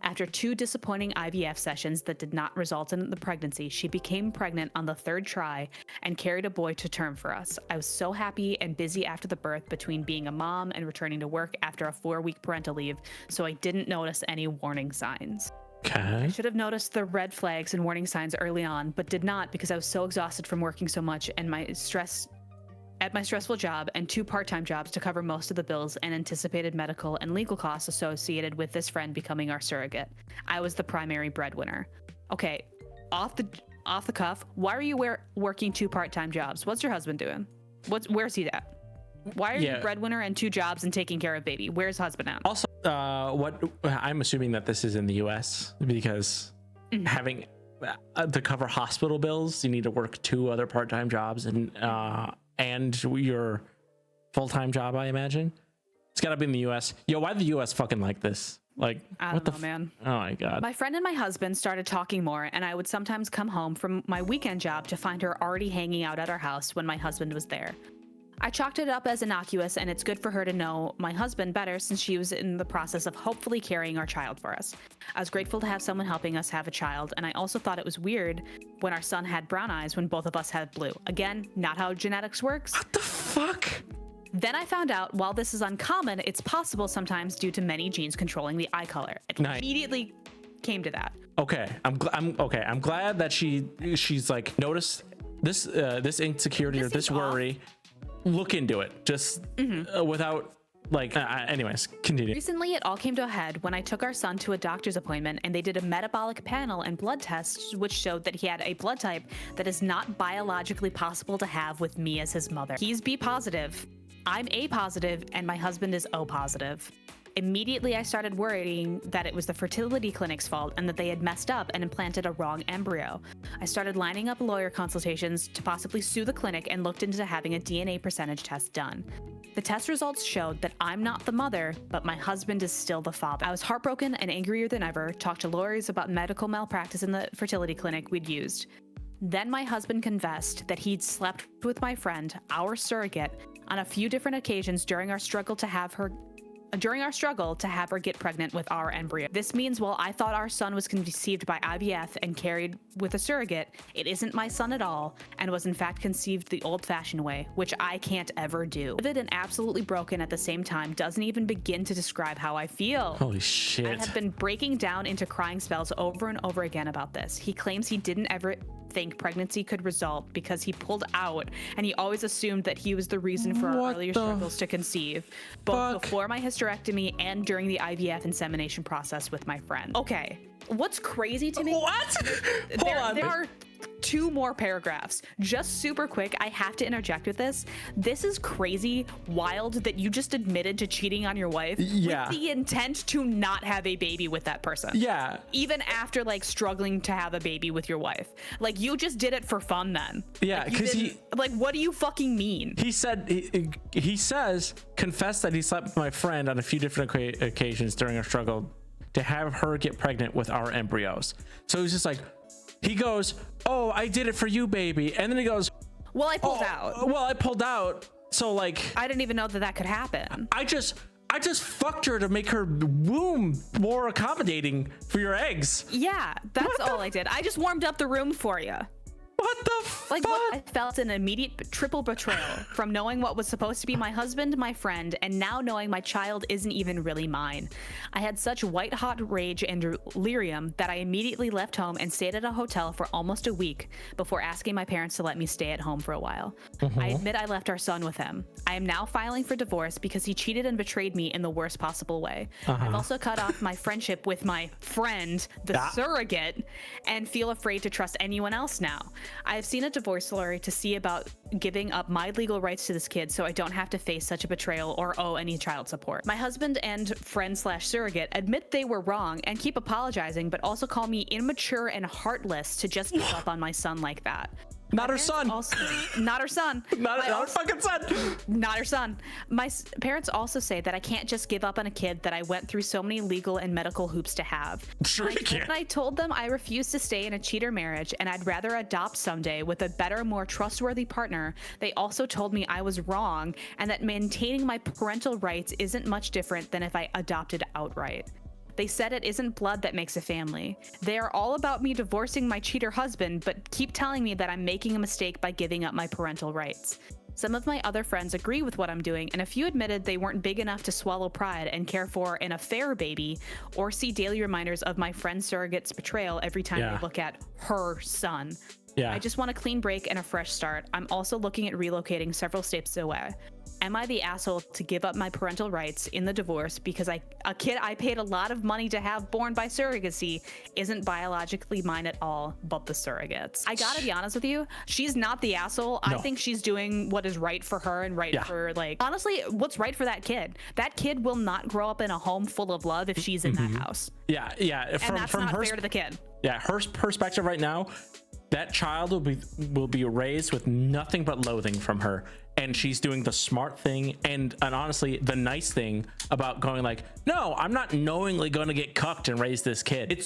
[SPEAKER 2] After 2 disappointing IVF sessions that did not result in the pregnancy, she became pregnant on the 3rd try and carried a boy to term for us. I was so happy and busy after the birth between being a mom and returning to work after a 4-week parental leave, so I didn't notice any warning signs.
[SPEAKER 1] Okay.
[SPEAKER 2] I should have noticed the red flags and warning signs early on, but did not because I was so exhausted from working so much and my stressful job and 2 part-time jobs to cover most of the bills and anticipated medical and legal costs associated with this friend becoming our surrogate. I was the primary breadwinner. Okay, off the cuff, why are you working 2 part-time jobs? What's your husband doing? Where's he at? Why are you breadwinner and 2 jobs and taking care of baby? Where's husband at?
[SPEAKER 1] Also, what I'm assuming that this is in the U.S. because having to cover hospital bills, you need to work 2 other part-time jobs and your full-time job, I imagine. It's got to be in the U.S. Yo, why the U.S. fucking like this? Like,
[SPEAKER 2] I
[SPEAKER 1] what
[SPEAKER 2] don't know, man.
[SPEAKER 1] Oh my God.
[SPEAKER 2] My friend and my husband started talking more, and I would sometimes come home from my weekend job to find her already hanging out at our house when my husband was there. I chalked it up as innocuous, and it's good for her to know my husband better since she was in the process of hopefully carrying our child for us. I was grateful to have someone helping us have a child, and I also thought it was weird when our son had brown eyes when both of us had blue. Again, not how genetics works.
[SPEAKER 1] What the fuck?
[SPEAKER 2] Then I found out while this is uncommon, it's possible sometimes due to many genes controlling the eye color. It immediately came to that.
[SPEAKER 1] Okay, I'm glad that she's like noticed this insecurity or this worry. Look into it just without like anyways, continue.
[SPEAKER 2] Recently it all came to a head when I took our son to a doctor's appointment and they did a metabolic panel and blood tests which showed that he had a blood type that is not biologically possible to have with me as his mother. He's B positive, I'm A positive, and my husband is O positive. Immediately, I started worrying that it was the fertility clinic's fault and that they had messed up and implanted a wrong embryo. I started lining up lawyer consultations to possibly sue the clinic and looked into having a DNA percentage test done. The test results showed that I'm not the mother, but my husband is still the father. I was heartbroken and angrier than ever, talked to lawyers about medical malpractice in the fertility clinic we'd used. Then my husband confessed that he'd slept with my friend, our surrogate, on a few different occasions during our struggle to have her get pregnant with our embryo. This means while I thought our son was conceived by IVF and carried with a surrogate, it isn't my son at all and was in fact conceived the old-fashioned way, which I can't ever do. Vivid and absolutely broken at the same time doesn't even begin to describe how I feel.
[SPEAKER 1] Holy shit.
[SPEAKER 2] I have been breaking down into crying spells over and over again about this. He claims he didn't ever think pregnancy could result because he pulled out and he always assumed that he was the reason for our earlier struggles to conceive, both before my hysterectomy and during the IVF insemination process with my friend. Okay, what's crazy to me?
[SPEAKER 1] What? Hold on.
[SPEAKER 2] There are 2 more paragraphs. Just super quick, I have to interject with this. This is crazy, wild that you just admitted to cheating on your wife with the intent to not have a baby with that person.
[SPEAKER 1] Yeah.
[SPEAKER 2] Even after like struggling to have a baby with your wife. Like you just did it for fun then.
[SPEAKER 1] Yeah, because
[SPEAKER 2] what do you fucking mean?
[SPEAKER 1] He said, he says, confessed that he slept with my friend on a few different occasions during our struggle to have her get pregnant with our embryos. So he's just like, he goes, oh, I did it for you, baby. And then he goes,
[SPEAKER 2] well, I pulled out.
[SPEAKER 1] Well, I pulled out. So like,
[SPEAKER 2] I didn't even know that could happen.
[SPEAKER 1] I just fucked her to make her womb more accommodating for your eggs.
[SPEAKER 2] Yeah, that's all I did. I just warmed up the room for you.
[SPEAKER 1] What the fuck?
[SPEAKER 2] I felt an immediate triple betrayal from knowing what was supposed to be my husband, my friend, and now knowing my child isn't even really mine. I had such white-hot rage and delirium that I immediately left home and stayed at a hotel for almost a week before asking my parents to let me stay at home for a while. I admit I left our son with him. I am now filing for divorce because he cheated and betrayed me in the worst possible way. I've also cut off my friendship with my friend, the surrogate, and feel afraid to trust anyone else now. I have seen a divorce lawyer to see about giving up my legal rights to this kid so I don't have to face such a betrayal or owe any child support. My husband and friend/surrogate admit they were wrong and keep apologizing, but also call me immature and heartless to just give up on my son like that.
[SPEAKER 1] Not her son.
[SPEAKER 2] Not her son.
[SPEAKER 1] Not her fucking son.
[SPEAKER 2] Not her son. My parents also say that I can't just give up on a kid that I went through so many legal and medical hoops to have.
[SPEAKER 1] Sure you can.
[SPEAKER 2] I told them I refuse to stay in a cheater marriage and I'd rather adopt someday with a better, more trustworthy partner. They also told me I was wrong and that maintaining my parental rights isn't much different than if I adopted outright. They said it isn't blood that makes a family. They are all about me divorcing my cheater husband, but keep telling me that I'm making a mistake by giving up my parental rights. Some of my other friends agree with what I'm doing, and a few admitted they weren't big enough to swallow pride and care for an affair baby or see daily reminders of my friend surrogate's betrayal every time they look at her son.
[SPEAKER 1] Yeah.
[SPEAKER 2] I just want a clean break and a fresh start. I'm also looking at relocating several states away. Am I the asshole to give up my parental rights in the divorce because a kid I paid a lot of money to have born by surrogacy isn't biologically mine at all, but the surrogates? I gotta be honest with you, she's not the asshole. No. I think she's doing what is right for her and right for, like, honestly, what's right for that kid. That kid will not grow up in a home full of love if she's in that house.
[SPEAKER 1] Yeah.
[SPEAKER 2] And that's not fair to the kid.
[SPEAKER 1] Yeah, her perspective right now, that child will be raised with nothing but loathing from her, and she's doing the smart thing and honestly the nice thing about going like, no, I'm not knowingly going to get cucked and raise this kid.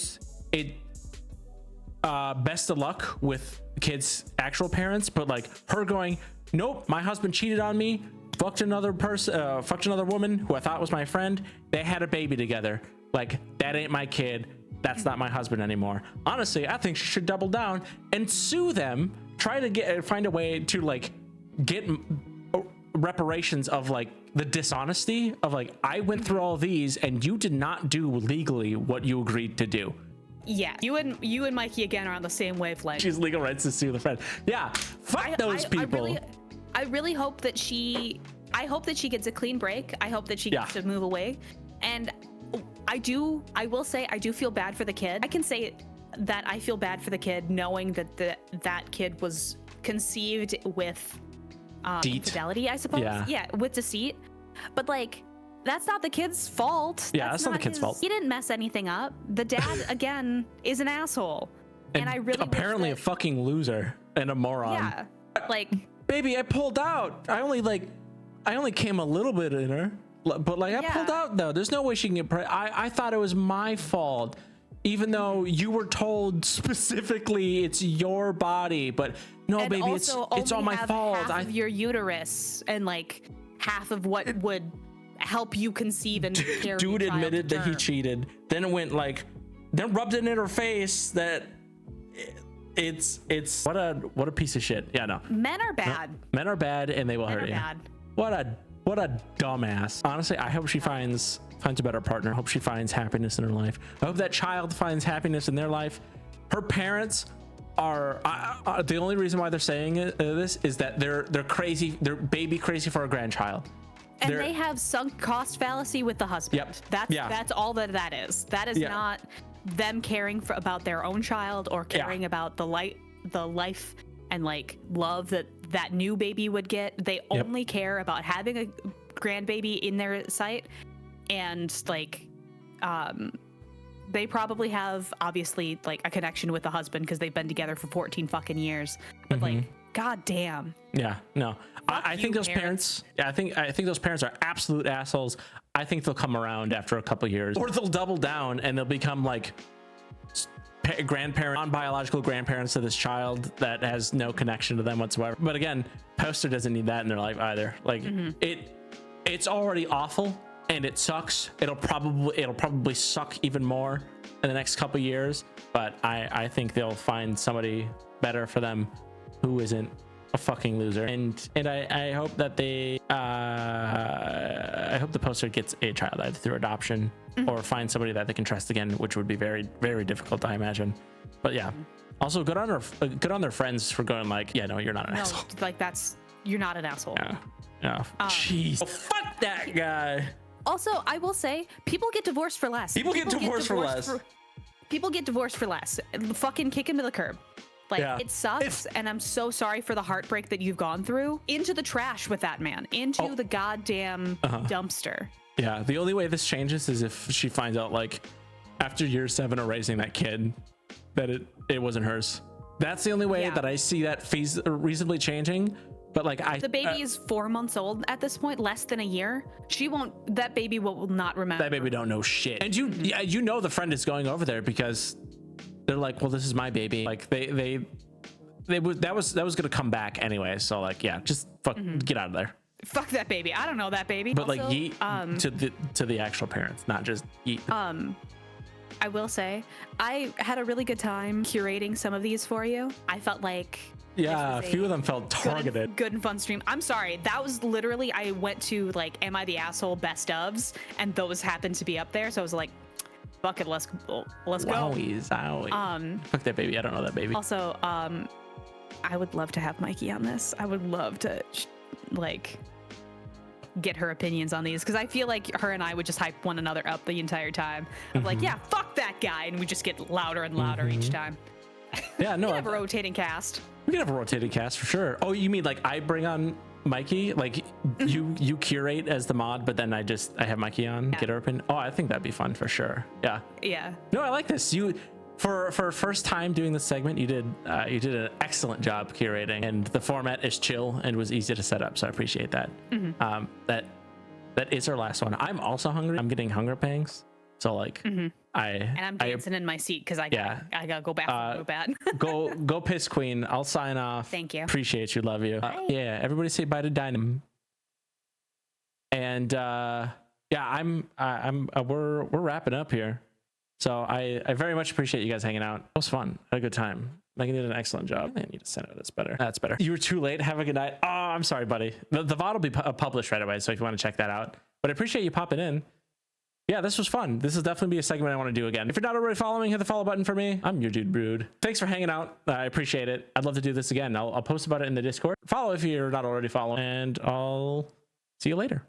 [SPEAKER 1] Best of luck with the kid's actual parents, but like her going, nope, my husband cheated on me, fucked another woman who I thought was my friend, they had a baby together, like that ain't my kid, that's not my husband anymore. Honestly, I think she should double down and sue them, try to find a way to like get reparations of like the dishonesty of like, I went through all these and you did not do legally what you agreed to do.
[SPEAKER 2] Yeah, you and Mikey again are on the same wavelength.
[SPEAKER 1] She's legal rights to sue the friend. Yeah, fuck those people.
[SPEAKER 2] I really hope that she gets a clean break. I hope that she gets to move away. And I will say I do feel bad for the kid. I can say that I feel bad for the kid knowing that that kid was conceived with infidelity, I suppose. Yeah, with deceit. But like, that's not the kid's fault.
[SPEAKER 1] Yeah, that's not the kid's fault.
[SPEAKER 2] He didn't mess anything up. The dad, again, is an asshole. And I really
[SPEAKER 1] apparently a fucking loser and a moron.
[SPEAKER 2] Yeah, like,
[SPEAKER 1] baby, I pulled out. I only came a little bit in her. But like, I pulled out though. There's no way she can get pregnant. I thought it was my fault, even though you were told specifically it's your body. But no,
[SPEAKER 2] and
[SPEAKER 1] baby, it's all my fault.
[SPEAKER 2] Half of your uterus and like half of what would help you conceive and carry
[SPEAKER 1] dude admitted that he cheated. Then it went like, then rubbed it in her face that it's what a piece of shit. Yeah, no.
[SPEAKER 2] Men are bad.
[SPEAKER 1] No, men are bad, and they will hurt you.
[SPEAKER 2] Bad.
[SPEAKER 1] What a dumbass. Honestly, I hope she finds a better partner. I hope she finds happiness in her life. I hope that child finds happiness in their life. Her parents are the only reason why they're saying this is that they're crazy. They're baby crazy for a grandchild.
[SPEAKER 2] And they have sunk cost fallacy with the husband.
[SPEAKER 1] Yep.
[SPEAKER 2] That's all that is. That is not them caring about their own child or caring about the life and like love that new baby would get. They only care about having a grandbaby in their sight, and like they probably have obviously like a connection with the husband because they've been together for 14 fucking years. But like, god damn.
[SPEAKER 1] Yeah, no. I think those parents. I think those parents are absolute assholes. I think they'll come around after a couple years, or they'll double down and they'll become like non-biological grandparents to this child that has no connection to them whatsoever. But again, Poster doesn't need that in their life either. Like it's already awful and it sucks. It'll probably suck even more in the next couple years. But I think they'll find somebody better for them who isn't a fucking loser. And I hope that I hope the Poster gets a child either through adoption or find somebody that they can trust again, which would be very, very difficult, I imagine. But yeah, also good on their friends for going like, yeah, no, you're not an asshole.
[SPEAKER 2] Like you're not an asshole.
[SPEAKER 1] Yeah. Jeez. Fuck that guy.
[SPEAKER 2] Also, I will say, people get divorced for less.
[SPEAKER 1] People get divorced for less.
[SPEAKER 2] People get divorced for less. Fucking kick him to the curb. Like,
[SPEAKER 1] Yeah.
[SPEAKER 2] it sucks, and I'm so sorry for the heartbreak that you've gone through. Into the trash with that man. Into the goddamn dumpster.
[SPEAKER 1] Yeah, the only way this changes is if she finds out, like, after year 7 of raising that kid, that it wasn't hers. That's the only way that I see that reasonably changing. But like,
[SPEAKER 2] the baby is 4 months old at this point, less than a year. That baby will not remember.
[SPEAKER 1] That baby don't know shit. And you know the friend is going over there because they're like, well, this is my baby. Like that was gonna come back anyway. So like, yeah, just get out of there.
[SPEAKER 2] Fuck that baby. I don't know that baby.
[SPEAKER 1] But
[SPEAKER 2] also,
[SPEAKER 1] like, yeet to the actual parents, not just yeet.
[SPEAKER 2] I will say, I had a really good time curating some of these for you. I felt like
[SPEAKER 1] a few of them felt targeted.
[SPEAKER 2] Good and fun stream. I'm sorry. That was literally, I went to like, Am I the Asshole best ofs, and those happened to be up there. So I was like, fuck it, let's go.
[SPEAKER 1] Wowies. Fuck that baby. I don't know that baby.
[SPEAKER 2] Also, I would love to have Mikey on this. I would love to like get her opinions on these, because I feel like her and I would just hype one another up the entire time. I'm like, yeah, fuck that guy, and we just get louder and louder each time.
[SPEAKER 1] Yeah, no,
[SPEAKER 2] we have a rotating cast.
[SPEAKER 1] We can have a rotating cast for sure. Oh, you mean like I bring on Mikey, like you curate as the mod, but then I have Mikey on, get her opinion. Oh, I think that'd be fun for sure. Yeah. No, I like this. For first time doing this segment, you did an excellent job curating, and the format is chill and was easy to set up, so I appreciate that. That is our last one. I'm also hungry. I'm getting hunger pangs, so like
[SPEAKER 2] I'm dancing in my seat because I gotta go back real bad.
[SPEAKER 1] go piss queen. I'll sign off.
[SPEAKER 2] Thank you.
[SPEAKER 1] Appreciate you. Love you. Yeah, everybody say bye to Dynam. And we're wrapping up here. So I very much appreciate you guys hanging out. It was fun. I had a good time. Megan did an excellent job. I need to send it. That's better. That's better. You were too late. Have a good night. Oh, I'm sorry, buddy. The VOD will be published right away, so if you want to check that out. But I appreciate you popping in. Yeah, this was fun. This will definitely be a segment I want to do again. If you're not already following, hit the follow button for me. I'm your dude Brood. Thanks for hanging out. I appreciate it. I'd love to do this again. I'll post about it in the Discord. Follow if you're not already following, and I'll see you later.